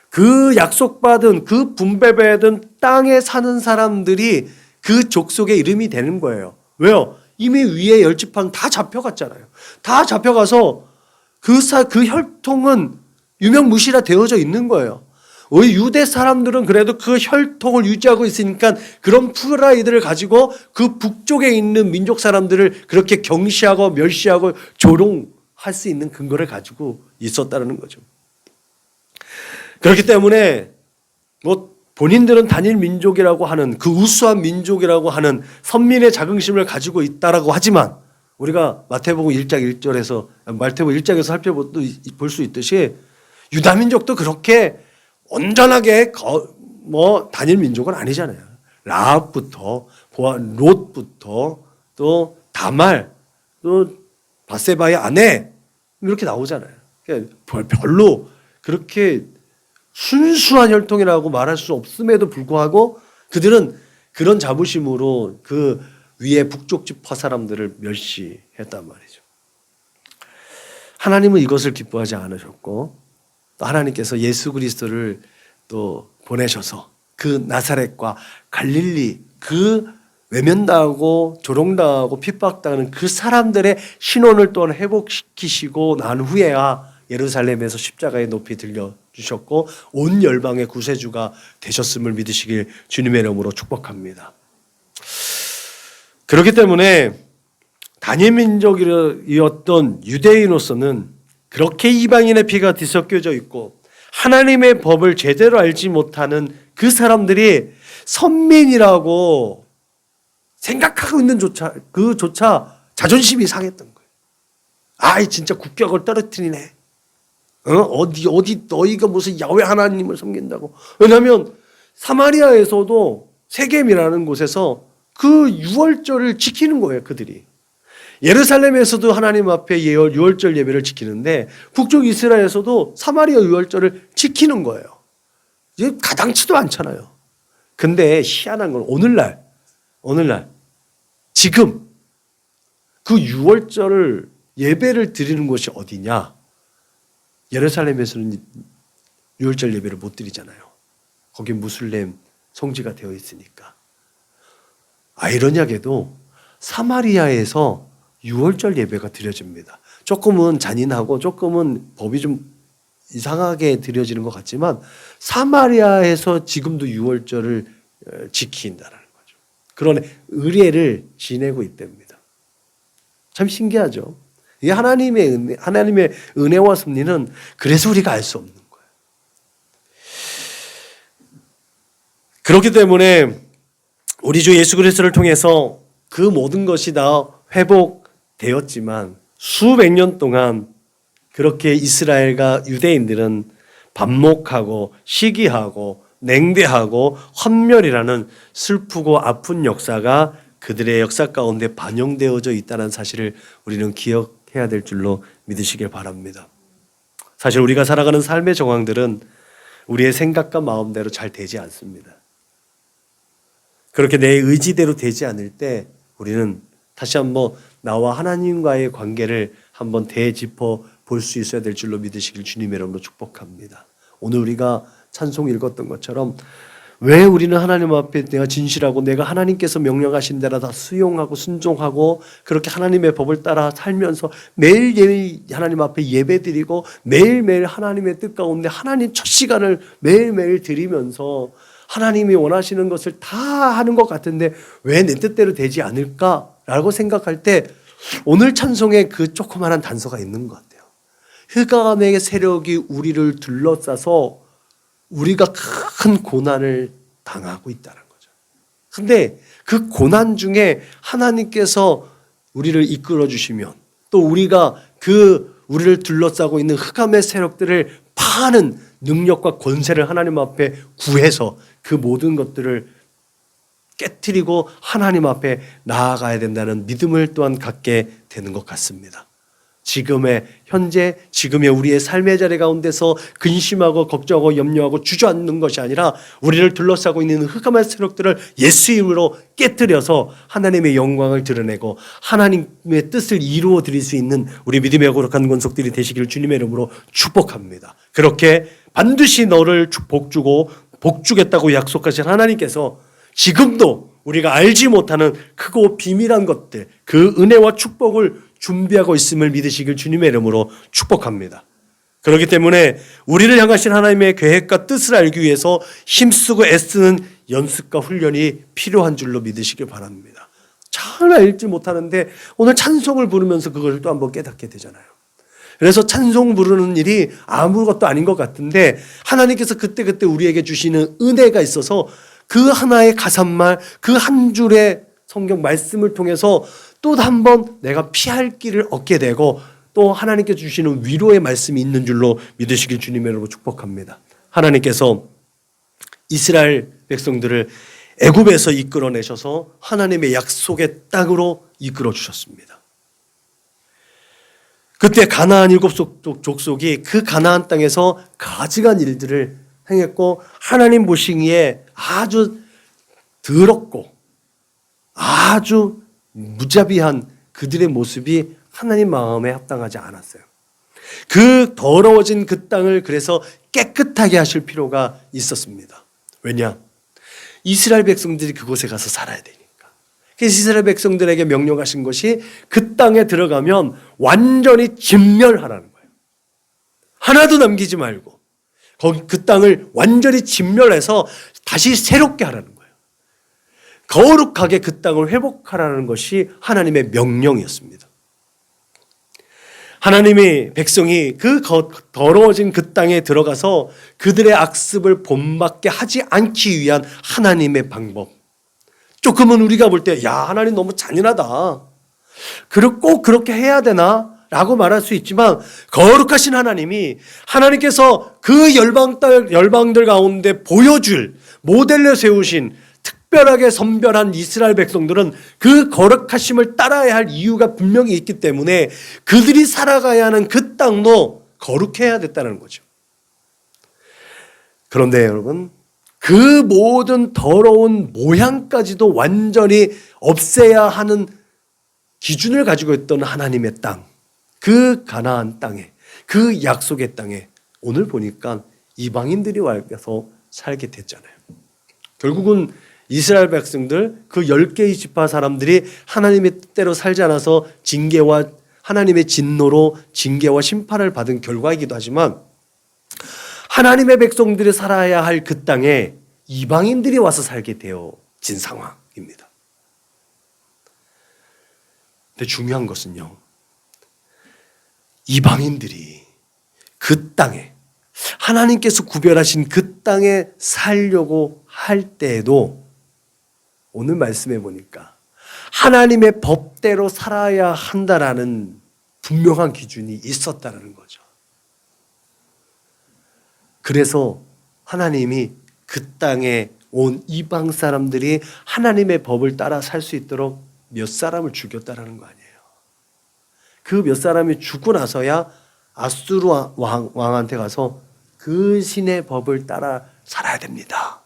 그 약속받은 그 분배받은 땅에 사는 사람들이 그 족속의 이름이 되는 거예요. 왜요? 이미 위에 10지팡 다 잡혀갔잖아요. 다 잡혀가서 그 혈통은 유명무실화 되어져 있는 거예요. 우리 유대 사람들은 그래도 그 혈통을 유지하고 있으니까 그런 프라이드를 가지고 그 북쪽에 있는 민족 사람들을 그렇게 경시하고 멸시하고 조롱할 수 있는 근거를 가지고 있었다는 거죠. 그렇기 때문에 본인들은 단일 민족이라고 하는 그 우수한 민족이라고 하는 선민의 자긍심을 가지고 있다라고 하지만 우리가 마태복음 1장 1절에서 마태복음 1장에서 살펴볼 수 있듯이 유다 민족도 그렇게 온전하게 단일 민족은 아니잖아요. 라합부터 롯부터 또 다말 또 바세바의 아내 이렇게 나오잖아요. 그러니까 별로 그렇게 순수한 혈통이라고 말할 수 없음에도 불구하고 그들은 그런 자부심으로 그 위에 북쪽 지파 사람들을 멸시했단 말이죠. 하나님은 이것을 기뻐하지 않으셨고 또 하나님께서 예수 그리스도를 또 보내셔서 그 나사렛과 갈릴리 그 외면당하고 조롱당하고 핍박당하는 그 사람들의 신원을 또한 회복시키시고 난 후에야 예루살렘에서 십자가에 높이 들려주셨고 온 열방의 구세주가 되셨음을 믿으시길 주님의 이름으로 축복합니다. 그렇기 때문에 단일 민족이었던 유대인으로서는 그렇게 이방인의 피가 뒤섞여져 있고 하나님의 법을 제대로 알지 못하는 그 사람들이 선민이라고 생각하고 있는 그조차 자존심이 상했던 거예요. 아이 진짜 국격을 떨어뜨리네. 어디 너희가 무슨 야훼 하나님을 섬긴다고. 왜냐하면 사마리아에서도 세겜이라는 곳에서 그 유월절을 지키는 거예요. 그들이. 예루살렘에서도 하나님 앞에 유월절 예배를 지키는데 북쪽 이스라엘에서도 사마리아 유월절을 지키는 거예요. 이게 가당치도 않잖아요. 근데 희한한 건 오늘날 지금 그 유월절을 예배를 드리는 곳이 어디냐? 예루살렘에서는 유월절 예배를 못 드리잖아요. 거기 무슬림 성지가 되어 있으니까. 아이러니하게도 사마리아에서 유월절 예배가 드려집니다. 조금은 잔인하고 조금은 법이 좀 이상하게 드려지는 것 같지만 사마리아에서 지금도 유월절을 지킨다는 거죠. 그런 의례를 지내고 있답니다. 참 신기하죠. 이 하나님의 은혜와 섭리는 그래서 우리가 알 수 없는 거예요. 그렇기 때문에 우리 주 예수 그리스도를 통해서 그 모든 것이 다 회복되었지만 수백 년 동안 그렇게 이스라엘과 유대인들은 반목하고 시기하고 냉대하고 환멸이라는 슬프고 아픈 역사가 그들의 역사 가운데 반영되어져 있다는 사실을 우리는 기억해야 될 줄로 믿으시길 바랍니다. 사실 우리가 살아가는 삶의 정황들은 우리의 생각과 마음대로 잘 되지 않습니다. 그렇게 내 의지대로 되지 않을 때 우리는 다시 한번 나와 하나님과의 관계를 한번 되짚어 볼 수 있어야 될 줄로 믿으시길 주님의 이름으로 축복합니다. 오늘 우리가 찬송 읽었던 것처럼 왜 우리는 하나님 앞에 내가 진실하고 내가 하나님께서 명령하신 대로 다 수용하고 순종하고 그렇게 하나님의 법을 따라 살면서 매일매일 하나님 앞에 예배드리고 매일매일 하나님의 뜻 가운데 하나님 첫 시간을 매일매일 드리면서 하나님이 원하시는 것을 다 하는 것 같은데 왜 내 뜻대로 되지 않을까라고 생각할 때 오늘 찬송에 그 조그마한 단서가 있는 것 같아요. 흑암의 세력이 우리를 둘러싸서 우리가 큰 고난을 당하고 있다는 거죠. 근데 그 고난 중에 하나님께서 우리를 이끌어 주시면 또 우리가 그 우리를 둘러싸고 있는 흑암의 세력들을 파는 능력과 권세를 하나님 앞에 구해서 그 모든 것들을 깨트리고 하나님 앞에 나아가야 된다는 믿음을 또한 갖게 되는 것 같습니다. 지금의 현재 지금의 우리의 삶의 자리 가운데서 근심하고 걱정하고 염려하고 주저앉는 것이 아니라 우리를 둘러싸고 있는 흑암의 세력들을 예수 이름으로 깨뜨려서 하나님의 영광을 드러내고 하나님의 뜻을 이루어 드릴 수 있는 우리 믿음의 거룩한 권속들이 되시기를 주님의 이름으로 축복합니다. 그렇게 반드시 너를 복주고 복주겠다고 약속하신 하나님께서 지금도 우리가 알지 못하는 크고 비밀한 것들 그 은혜와 축복을 준비하고 있음을 믿으시길 주님의 이름으로 축복합니다. 그렇기 때문에 우리를 향하신 하나님의 계획과 뜻을 알기 위해서 힘쓰고 애쓰는 연습과 훈련이 필요한 줄로 믿으시길 바랍니다. 잘 읽지 못하는데 오늘 찬송을 부르면서 그걸 또 한번 깨닫게 되잖아요. 그래서 찬송 부르는 일이 아무것도 아닌 것 같은데 하나님께서 그때그때 우리에게 주시는 은혜가 있어서 그 하나의 가사말, 그 한 줄의 성경 말씀을 통해서 또 한 번 내가 피할 길을 얻게 되고 또 하나님께 주시는 위로의 말씀이 있는 줄로 믿으시길 주님의 이름으로 축복합니다. 하나님께서 이스라엘 백성들을 애굽에서 이끌어내셔서 하나님의 약속의 땅으로 이끌어 주셨습니다. 그때 가나안 일곱 족속이 그 가나안 땅에서 가증한 일들을 행했고 하나님 보시기에 아주 더럽고 아주 무자비한 그들의 모습이 하나님 마음에 합당하지 않았어요. 그 더러워진 그 땅을 그래서 깨끗하게 하실 필요가 있었습니다. 왜냐? 이스라엘 백성들이 그곳에 가서 살아야 되니까. 그래서 이스라엘 백성들에게 명령하신 것이 그 땅에 들어가면 완전히 진멸하라는 거예요. 하나도 남기지 말고 거기 그 땅을 완전히 진멸해서 다시 새롭게 하라는 거예요. 거룩하게 그 땅을 회복하라는 것이 하나님의 명령이었습니다. 하나님이 백성이 그 더러워진 그 땅에 들어가서 그들의 악습을 본받게 하지 않기 위한 하나님의 방법. 조금은 우리가 볼 때 야 하나님 너무 잔인하다. 꼭 그렇게 해야 되나? 라고 말할 수 있지만 거룩하신 하나님이 하나님께서 그 열방들 가운데 보여줄 모델로 세우신 특별하게 선별한 이스라엘 백성들은 그 거룩하심을 따라야 할 이유가 분명히 있기 때문에 그들이 살아가야 하는 그 땅도 거룩해야 됐다는 거죠. 그런데 여러분 그 모든 더러운 모양까지도 완전히 없애야 하는 기준을 가지고 있던 하나님의 땅, 그 가나안 땅에, 그 약속의 땅에 오늘 보니까 이방인들이 와서 살게 됐잖아요. 결국은 이스라엘 백성들 그 10개의 지파 사람들이 하나님의 뜻대로 살지 않아서 징계와 하나님의 진노로 징계와 심판을 받은 결과이기도 하지만 하나님의 백성들이 살아야 할 그 땅에 이방인들이 와서 살게 되어진 상황입니다. 근데 중요한 것은요, 이방인들이 그 땅에 하나님께서 구별하신 그 땅에 살려고 할 때에도 오늘 말씀해 보니까 하나님의 법대로 살아야 한다라는 분명한 기준이 있었다라는 거죠. 그래서 하나님이 그 땅에 온 이방 사람들이 하나님의 법을 따라 살 수 있도록 몇 사람을 죽였다라는 거 아니에요. 그 몇 사람이 죽고 나서야 아수르 왕한테 가서 그 신의 법을 따라 살아야 됩니다.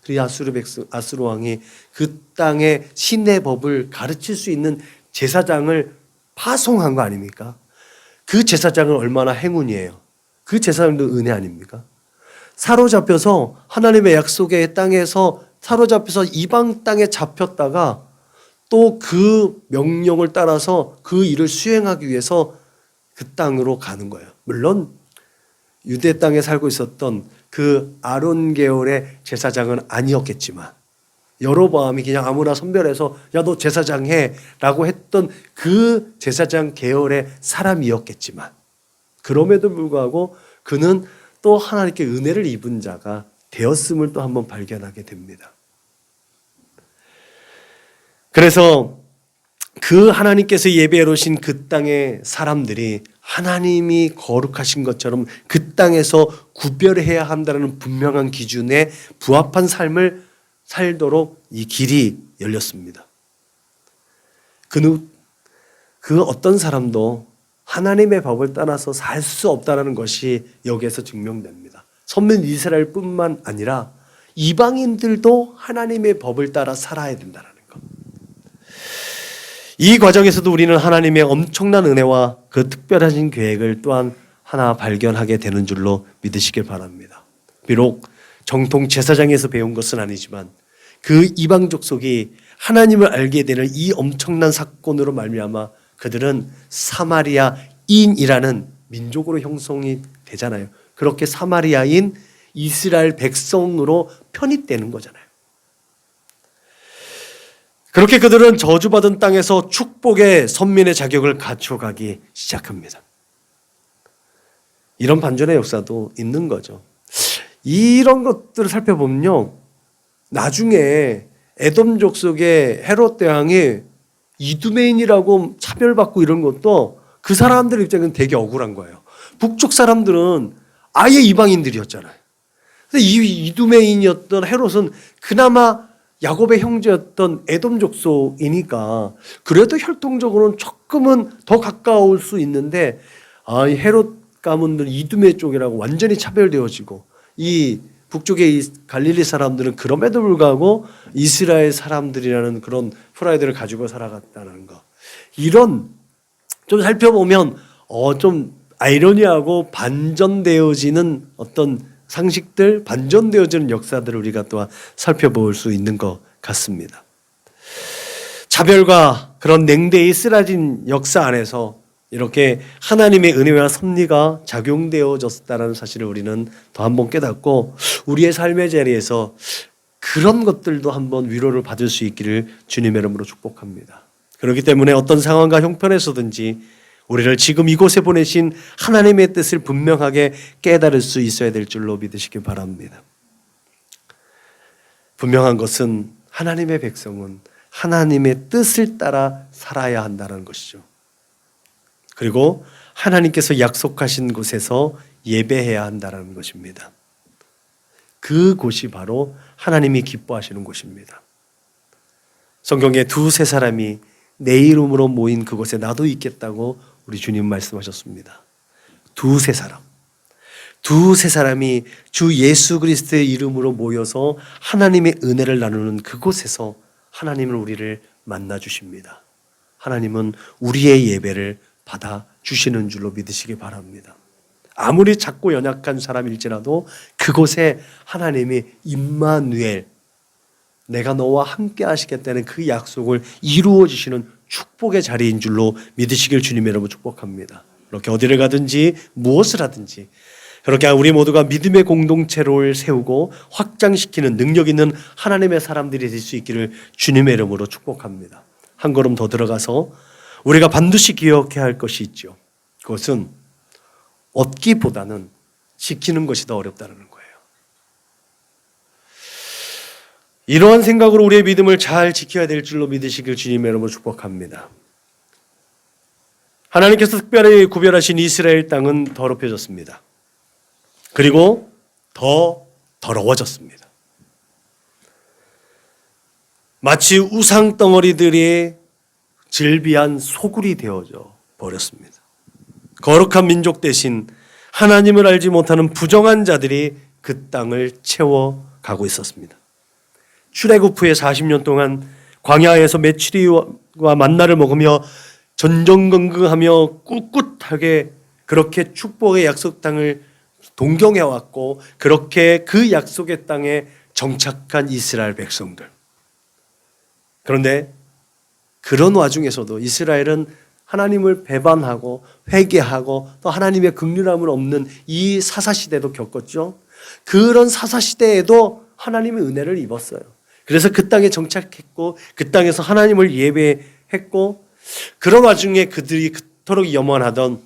그리고 아수르 왕이 그 땅의 신의 법을 가르칠 수 있는 제사장을 파송한 거 아닙니까? 그 제사장은 얼마나 행운이에요. 그 제사장도 은혜 아닙니까? 사로잡혀서 하나님의 약속의 땅에서 사로잡혀서 이방 땅에 잡혔다가 또 그 명령을 따라서 그 일을 수행하기 위해서 그 땅으로 가는 거예요. 물론 유대 땅에 살고 있었던 그 아론 계열의 제사장은 아니었겠지만 여로보암이 그냥 아무나 선별해서 야 너 제사장 해 라고 했던 그 제사장 계열의 사람이었겠지만 그럼에도 불구하고 그는 또 하나님께 은혜를 입은 자가 되었음을 또 한번 발견하게 됩니다. 그래서 그 하나님께서 예배해 놓으신 그 땅의 사람들이 하나님이 거룩하신 것처럼 그 땅에서 구별해야 한다는 분명한 기준에 부합한 삶을 살도록 이 길이 열렸습니다. 그 어떤 사람도 하나님의 법을 따라서 살 수 없다는 것이 여기에서 증명됩니다. 선민 이스라엘뿐만 아니라 이방인들도 하나님의 법을 따라 살아야 된다는 것. 이 과정에서도 우리는 하나님의 엄청난 은혜와 그 특별하신 계획을 또한 하나 발견하게 되는 줄로 믿으시길 바랍니다. 비록 정통 제사장에서 배운 것은 아니지만 그 이방 족속이 하나님을 알게 되는 이 엄청난 사건으로 말미암아 그들은 사마리아인이라는 민족으로 형성이 되잖아요. 그렇게 사마리아인 이스라엘 백성으로 편입되는 거잖아요. 그렇게 그들은 저주받은 땅에서 축복의 선민의 자격을 갖춰가기 시작합니다. 이런 반전의 역사도 있는 거죠. 이런 것들을 살펴보면요, 나중에 에돔 족속의 헤롯 대왕이 이두메인이라고 차별받고 이런 것도 그 사람들 입장에는 되게 억울한 거예요. 북쪽 사람들은 아예 이방인들이었잖아요. 근데 이 이두메인이었던 헤롯은 그나마 야곱의 형제였던 에돔 족속이니까 그래도 혈통적으로는 조금은 더 가까울 수 있는데 이 헤롯 가문들 이두메 쪽이라고 완전히 차별되어지고 이 북쪽의 이 갈릴리 사람들은 그럼에도 불구하고 이스라엘 사람들이라는 그런 프라이드를 가지고 살아갔다는 거. 이런 좀 살펴보면 좀 아이러니하고 반전되어지는 어떤 상식들, 반전되어지는 역사들을 우리가 또한 살펴볼 수 있는 것 같습니다. 차별과 그런 냉대의 쓰라진 역사 안에서 이렇게 하나님의 은혜와 섭리가 작용되어졌다는 사실을 우리는 더 한번 깨닫고 우리의 삶의 자리에서 그런 것들도 한번 위로를 받을 수 있기를 주님의 이름으로 축복합니다. 그렇기 때문에 어떤 상황과 형편에서든지 우리를 지금 이곳에 보내신 하나님의 뜻을 분명하게 깨달을 수 있어야 될 줄로 믿으시기 바랍니다. 분명한 것은 하나님의 백성은 하나님의 뜻을 따라 살아야 한다는 것이죠. 그리고 하나님께서 약속하신 곳에서 예배해야 한다는 것입니다. 그곳이 바로 하나님이 기뻐하시는 곳입니다. 성경에 두세 사람이 내 이름으로 모인 그곳에 나도 있겠다고 우리 주님 말씀하셨습니다. 두세 사람이 주 예수 그리스도의 이름으로 모여서 하나님의 은혜를 나누는 그곳에서 하나님은 우리를 만나 주십니다. 하나님은 우리의 예배를 받아 주시는 줄로 믿으시기 바랍니다. 아무리 작고 연약한 사람일지라도 그곳에 하나님이 임마누엘, 내가 너와 함께 하시겠다는 그 약속을 이루어 주시는 축복의 자리인 줄로 믿으시길 주님의 이름으로 축복합니다. 이렇게 어디를 가든지 무엇을 하든지 그렇게 우리 모두가 믿음의 공동체를 세우고 확장시키는 능력 있는 하나님의 사람들이 될 수 있기를 주님의 이름으로 축복합니다. 한 걸음 더 들어가서 우리가 반드시 기억해야 할 것이 있죠. 그것은 얻기보다는 지키는 것이 더 어렵다는 거예요. 이러한 생각으로 우리의 믿음을 잘 지켜야 될 줄로 믿으시길 주님의 이름으로 축복합니다. 하나님께서 특별히 구별하신 이스라엘 땅은 더럽혀졌습니다. 그리고 더 더러워졌습니다. 마치 우상 덩어리들이 질비한 소굴이 되어져 버렸습니다. 거룩한 민족 대신 하나님을 알지 못하는 부정한 자들이 그 땅을 채워가고 있었습니다. 출애굽 후에 40년 동안 광야에서 메추리와 만나를 먹으며 전전긍긍하며 꿋꿋하게 그렇게 축복의 약속 땅을 동경해왔고 그렇게 그 약속의 땅에 정착한 이스라엘 백성들. 그런데 그런 와중에서도 이스라엘은 하나님을 배반하고 회개하고 또 하나님의 긍휼함을 없는 이 사사시대도 겪었죠. 그런 사사시대에도 하나님의 은혜를 입었어요. 그래서 그 땅에 정착했고 그 땅에서 하나님을 예배했고 그런 와중에 그들이 그토록 염원하던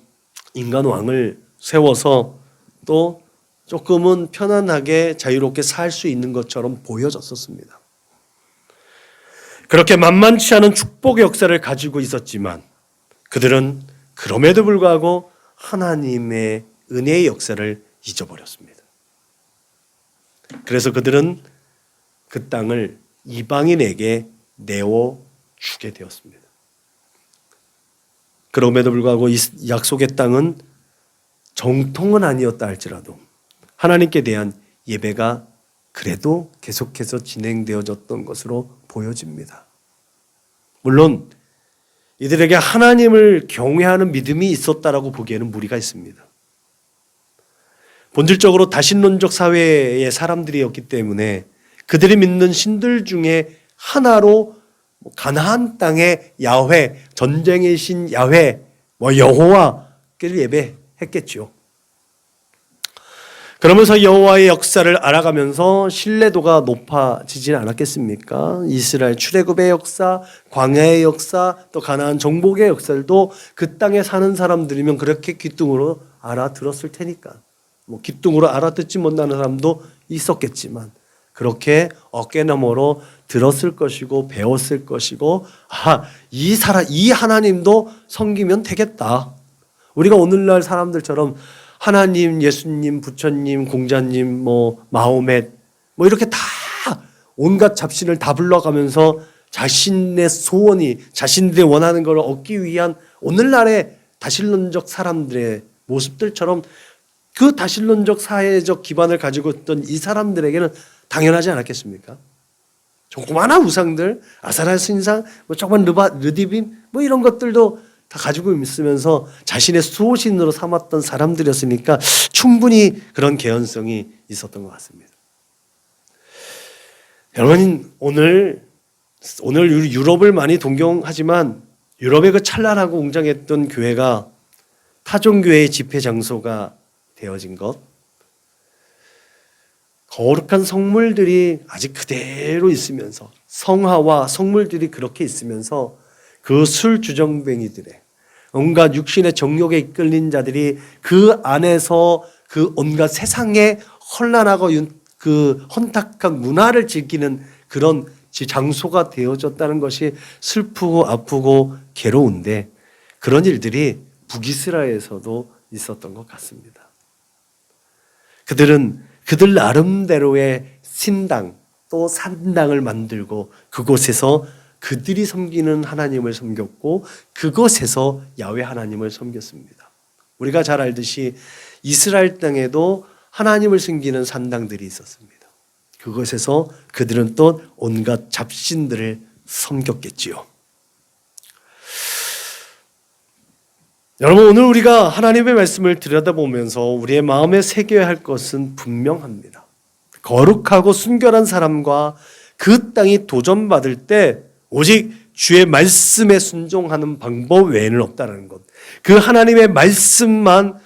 인간 왕을 세워서 또 조금은 편안하게 자유롭게 살 수 있는 것처럼 보여졌었습니다. 그렇게 만만치 않은 축복의 역사를 가지고 있었지만 그들은 그럼에도 불구하고 하나님의 은혜의 역사를 잊어버렸습니다. 그래서 그들은 그 땅을 이방인에게 내어주게 되었습니다. 그럼에도 불구하고 이 약속의 땅은 정통은 아니었다 할지라도 하나님께 대한 예배가 그래도 계속해서 진행되어졌던 것으로 보여집니다. 물론 이들에게 하나님을 경외하는 믿음이 있었다라고 보기에는 무리가 있습니다. 본질적으로 다신론적 사회의 사람들이었기 때문에 그들이 믿는 신들 중에 하나로 가나안 땅의 야훼, 전쟁의 신 야훼, 여호와를 예배했겠죠. 그러면서 여호와의 역사를 알아가면서 신뢰도가 높아지진 않았겠습니까? 이스라엘 출애굽의 역사, 광야의 역사, 또 가나안 정복의 역사들도 그 땅에 사는 사람들이면 그렇게 귀뚱으로 알아들었을 테니까. 귀뚱으로 알아듣지 못하는 사람도 있었겠지만 그렇게 어깨너머로 들었을 것이고 배웠을 것이고 이 하나님도 섬기면 되겠다. 우리가 오늘날 사람들처럼 하나님, 예수님, 부처님, 공자님, 마호멧 이렇게 다 온갖 잡신을 다 불러가면서 자신의 소원이 자신들이 원하는 걸 얻기 위한 오늘날의 다신론적 사람들의 모습들처럼 그 다신론적 사회적 기반을 가지고 있던 이 사람들에게는 당연하지 않았겠습니까? 조그마한 우상들, 아사라 신상, 조그만 르디빔 이런 것들도 다 가지고 있으면서 자신의 수호신으로 삼았던 사람들이었으니까 충분히 그런 개연성이 있었던 것 같습니다. 여러분 오늘 유럽을 많이 동경하지만 유럽의 그 찬란하고 웅장했던 교회가 타종교회의 집회 장소가 되어진 것, 거룩한 성물들이 아직 그대로 있으면서 성화와 성물들이 그렇게 있으면서 그 술주정뱅이들의 온갖 육신의 정욕에 이끌린 자들이 그 안에서 그 온갖 세상의 혼란하고 그 혼탁한 문화를 즐기는 그런 장소가 되어졌다는 것이 슬프고 아프고 괴로운데 그런 일들이 북이스라엘에서도 있었던 것 같습니다. 그들은 그들 나름대로의 신당 또 산당을 만들고 그곳에서 그들이 섬기는 하나님을 섬겼고 그곳에서 야훼 하나님을 섬겼습니다. 우리가 잘 알듯이 이스라엘 땅에도 하나님을 섬기는 산당들이 있었습니다. 그곳에서 그들은 또 온갖 잡신들을 섬겼겠지요. 여러분 오늘 우리가 하나님의 말씀을 들여다보면서 우리의 마음에 새겨야 할 것은 분명합니다. 거룩하고 순결한 사람과 그 땅이 도전받을 때 오직 주의 말씀에 순종하는 방법 외에는 없다는 것. 그 하나님의 말씀만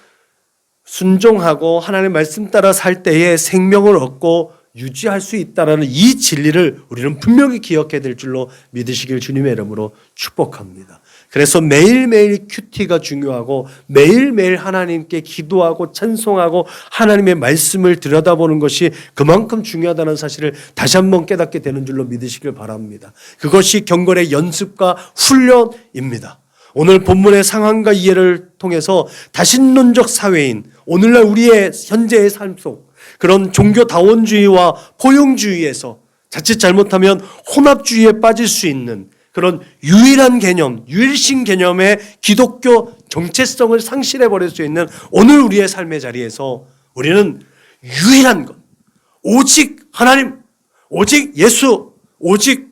순종하고 하나님의 말씀 따라 살 때에 생명을 얻고 유지할 수 있다는 이 진리를 우리는 분명히 기억해야 될 줄로 믿으시길 주님의 이름으로 축복합니다. 그래서 매일매일 큐티가 중요하고 매일매일 하나님께 기도하고 찬송하고 하나님의 말씀을 들여다보는 것이 그만큼 중요하다는 사실을 다시 한번 깨닫게 되는 줄로 믿으시길 바랍니다. 그것이 경건의 연습과 훈련입니다. 오늘 본문의 상황과 이해를 통해서 다신론적 사회인 오늘날 우리의 현재의 삶 속 그런 종교다원주의와 포용주의에서 자칫 잘못하면 혼합주의에 빠질 수 있는 그런 유일한 개념, 유일신 개념의 기독교 정체성을 상실해버릴 수 있는 오늘 우리의 삶의 자리에서 우리는 유일한 것, 오직 하나님, 오직 예수, 오직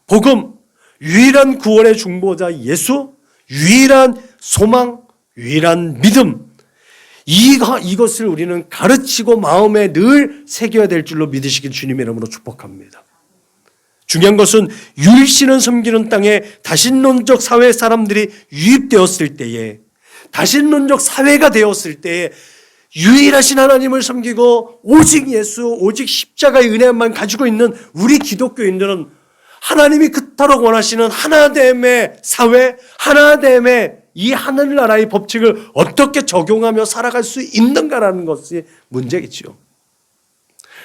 복음, 유일한 구원의 중보자 예수, 유일한 소망, 유일한 믿음, 이것을 우리는 가르치고 마음에 늘 새겨야 될 줄로 믿으시길 주님의 이름으로 축복합니다. 중요한 것은 율신을 섬기는 땅에 다신론적 사회 사람들이 유입되었을 때에, 다신론적 사회가 되었을 때에 유일하신 하나님을 섬기고 오직 예수, 오직 십자가의 은혜만 가지고 있는 우리 기독교인들은 하나님이 그토록 원하시는 하나됨의 사회, 하나됨의 이 하늘나라의 법칙을 어떻게 적용하며 살아갈 수 있는가라는 것이 문제겠지요.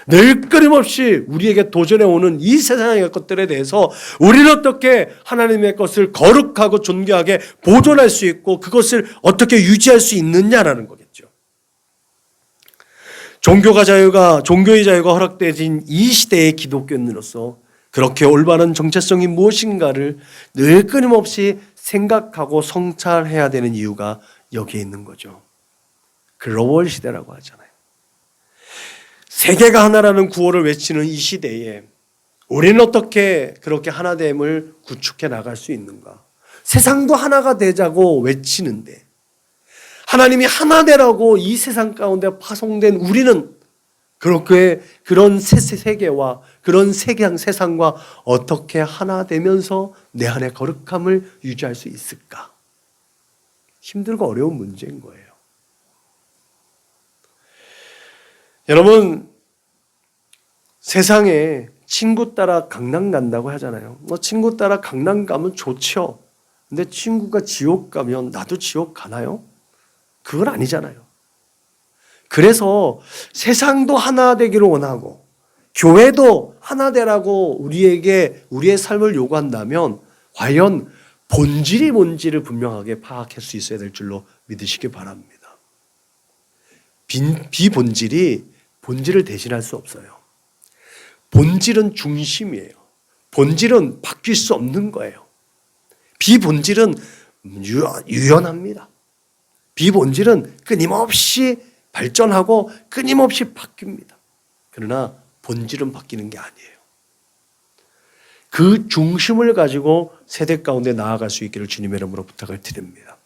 늘 끊임없이 우리에게 도전해 오는 이 세상의 것들에 대해서 우리는 어떻게 하나님의 것을 거룩하고 존귀하게 보존할 수 있고 그것을 어떻게 유지할 수 있느냐라는 거겠죠. 종교의 자유가 허락되어진 이 시대의 기독교인으로서 그렇게 올바른 정체성이 무엇인가를 늘 끊임없이 생각하고 성찰해야 되는 이유가 여기에 있는 거죠. 글로벌 시대라고 하잖아요. 세계가 하나라는 구호를 외치는 이 시대에 우리는 어떻게 그렇게 하나됨을 구축해 나갈 수 있는가? 세상도 하나가 되자고 외치는데 하나님이 하나되라고 이 세상 가운데 파송된 우리는 그렇게 그런 세계와 그런 세상과 어떻게 하나 되면서 내 안의 거룩함을 유지할 수 있을까? 힘들고 어려운 문제인 거예요. 여러분, 세상에 친구 따라 강남 간다고 하잖아요. 친구 따라 강남 가면 좋죠. 근데 친구가 지옥 가면 나도 지옥 가나요? 그건 아니잖아요. 그래서 세상도 하나 되기를 원하고 교회도 하나 되라고 우리에게 우리의 삶을 요구한다면 과연 본질이 뭔지를 분명하게 파악할 수 있어야 될 줄로 믿으시기 바랍니다. 비본질이 본질을 대신할 수 없어요. 본질은 중심이에요. 본질은 바뀔 수 없는 거예요. 비본질은 유연합니다. 비본질은 끊임없이 발전하고 끊임없이 바뀝니다. 그러나 본질은 바뀌는 게 아니에요. 그 중심을 가지고 세대 가운데 나아갈 수 있기를 주님의 이름으로 부탁을 드립니다.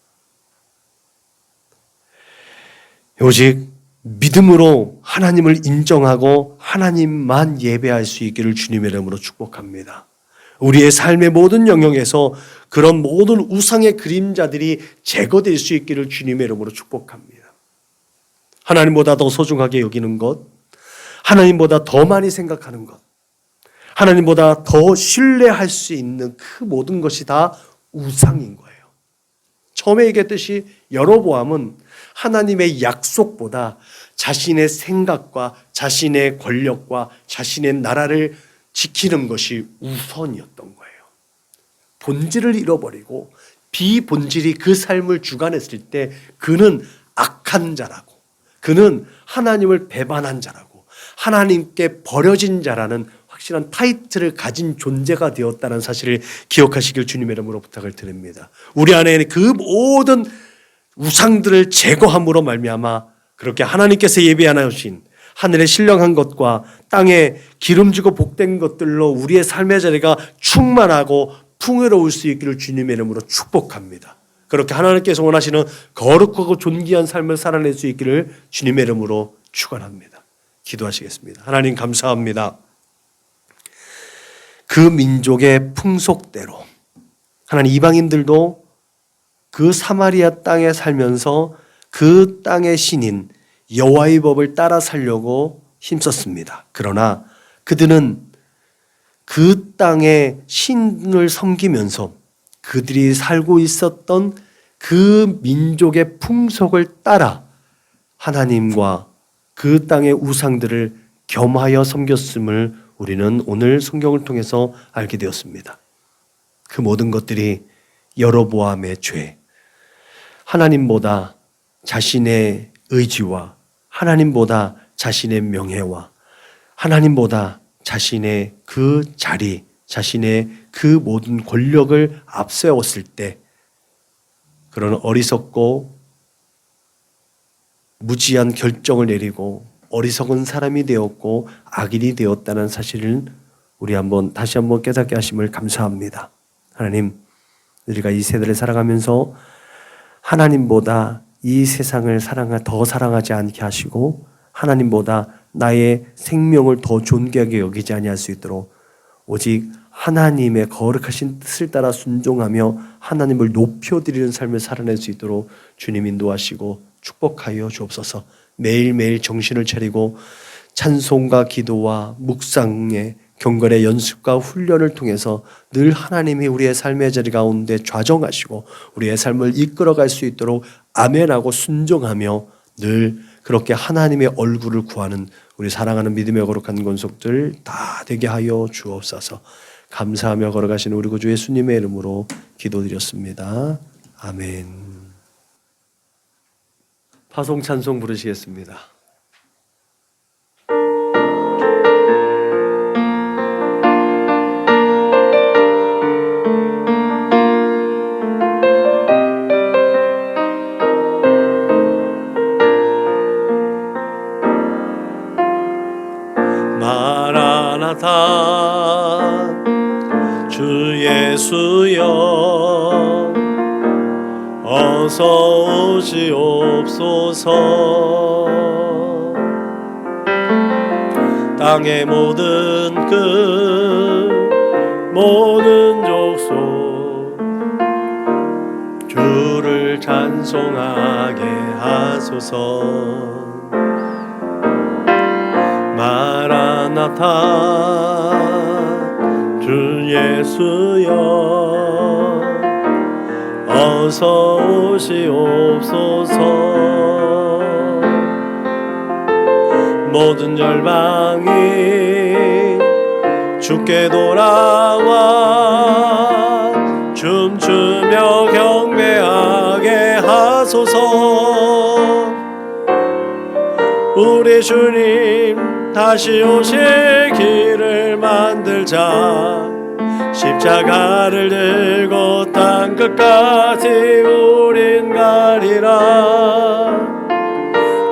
오직 믿음으로 하나님을 인정하고 하나님만 예배할 수 있기를 주님의 이름으로 축복합니다. 우리의 삶의 모든 영역에서 그런 모든 우상의 그림자들이 제거될 수 있기를 주님의 이름으로 축복합니다. 하나님보다 더 소중하게 여기는 것, 하나님보다 더 많이 생각하는 것, 하나님보다 더 신뢰할 수 있는 그 모든 것이 다 우상인 거예요. 처음에 얘기했듯이 여로보암은 하나님의 약속보다 자신의 생각과 자신의 권력과 자신의 나라를 지키는 것이 우선이었던 거예요. 본질을 잃어버리고 비본질이 그 삶을 주관했을 때 그는 악한 자라고, 그는 하나님을 배반한 자라고, 하나님께 버려진 자라는 확실한 타이틀을 가진 존재가 되었다는 사실을 기억하시길 주님의 이름으로 부탁을 드립니다. 우리 안에 그 모든 우상들을 제거함으로 말미암아 그렇게 하나님께서 예비하신 하늘에 신령한 것과 땅에 기름지고 복된 것들로 우리의 삶의 자리가 충만하고 풍요로울 수 있기를 주님의 이름으로 축복합니다. 그렇게 하나님께서 원하시는 거룩하고 존귀한 삶을 살아낼 수 있기를 주님의 이름으로 축원합니다. 기도하시겠습니다. 하나님 감사합니다. 그 민족의 풍속대로 하나님 이방인들도 그 사마리아 땅에 살면서 그 땅의 신인 여호와의 법을 따라 살려고 힘썼습니다. 그러나 그들은 그 땅의 신을 섬기면서 그들이 살고 있었던 그 민족의 풍속을 따라 하나님과 그 땅의 우상들을 겸하여 섬겼음을 우리는 오늘 성경을 통해서 알게 되었습니다. 그 모든 것들이 여로보암의 죄, 하나님보다 자신의 의지와 하나님보다 자신의 명예와 하나님보다 자신의 그 자리, 자신의 그 모든 권력을 앞세웠을 때 그런 어리석고 무지한 결정을 내리고 어리석은 사람이 되었고 악인이 되었다는 사실을 우리 다시 한번 깨닫게 하심을 감사합니다. 하나님, 우리가 이 세대를 살아가면서 하나님보다 이 세상을 더 사랑하지 않게 하시고 하나님보다 나의 생명을 더 존귀하게 여기지 아니할 수 있도록 오직 하나님의 거룩하신 뜻을 따라 순종하며 하나님을 높여드리는 삶을 살아낼 수 있도록 주님 인도하시고 축복하여 주옵소서. 매일매일 정신을 차리고 찬송과 기도와 묵상의 경건의 연습과 훈련을 통해서 늘 하나님이 우리의 삶의 자리 가운데 좌정하시고 우리의 삶을 이끌어갈 수 있도록 아멘하고 순종하며 늘 그렇게 하나님의 얼굴을 구하는 우리 사랑하는 믿음의 거룩한 권속들 다 되게 하여 주옵소서. 감사하며 걸어가시는 우리 구주 예수님의 이름으로 기도드렸습니다. 아멘. 파송 찬송 부르시겠습니다. 마라나타 주 예수여 어서 오시옵소서. 땅의 모든 끝 모든 족속 주를 찬송하게 하소서. 마라나타 주 예수여 어서 오시옵소서. 모든 열방이 주께 돌아와 춤추며 경배하게 하소서. 우리 주님 다시 오실 길을 만들자. 십자가를 들고 땅 끝까지 우린 가리라.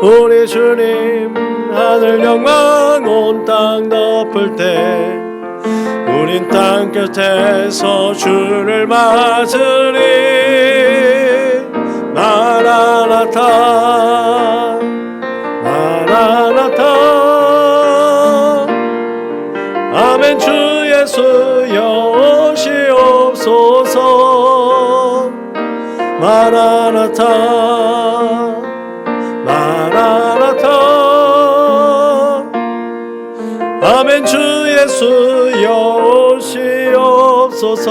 우리 주님 하늘 영광 온 땅 덮을 때 우린 땅 끝에서 주를 맞으리. 마라나타 마라나타 아멘. 주 예수여 오시옵소서. 마라나타 마라나타 아멘. 주 예수여 오시옵소서.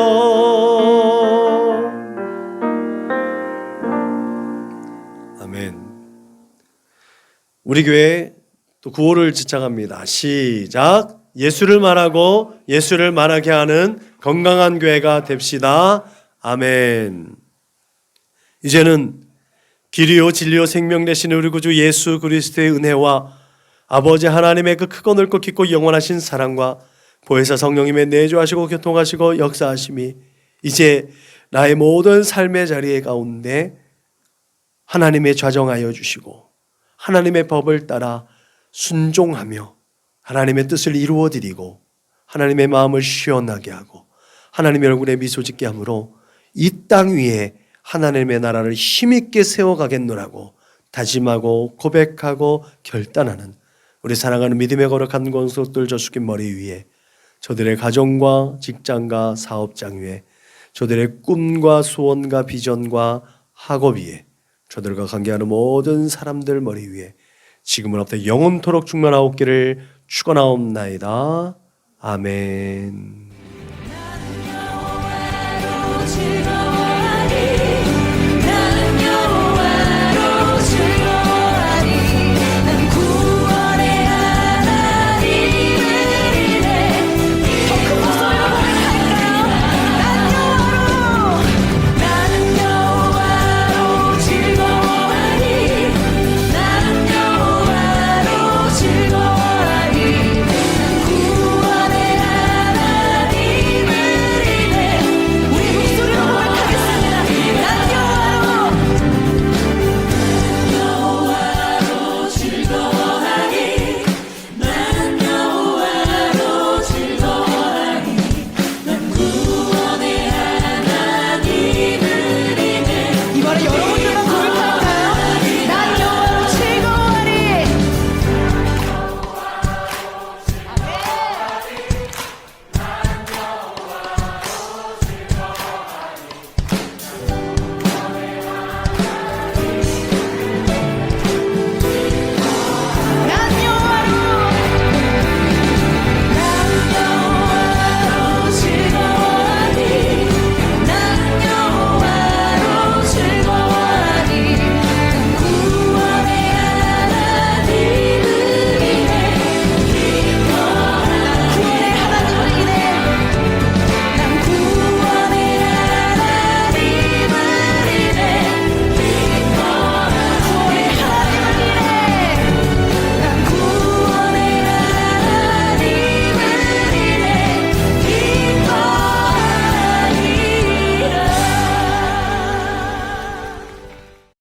아멘. 우리 교회 또 구호를 지창합니다. 시작. 예수를 말하고 예수를 말하게 하는 건강한 교회가 됩시다. 아멘. 이제는 길이요 진리요 생명 되시는 우리 구주 예수 그리스도의 은혜와 아버지 하나님의 그 크고 넓고 깊고 영원하신 사랑과 보혜사 성령님의 내주하시고 교통하시고 역사하심이 이제 나의 모든 삶의 자리에 가운데 하나님의 좌정하여 주시고 하나님의 법을 따라 순종하며 하나님의 뜻을 이루어드리고 하나님의 마음을 시원하게 하고 하나님의 얼굴에 미소 짓게 함으로 이 땅 위에 하나님의 나라를 힘있게 세워가겠노라고 다짐하고 고백하고 결단하는 우리 사랑하는 믿음의 거룩한 권속들 저 숙인 머리 위에 저들의 가정과 직장과 사업장 위에, 저들의 꿈과 소원과 비전과 학업 위에, 저들과 관계하는 모든 사람들 머리 위에 지금으로부터 영원토록 충만하옵기를 축원하옵나이다. 아멘.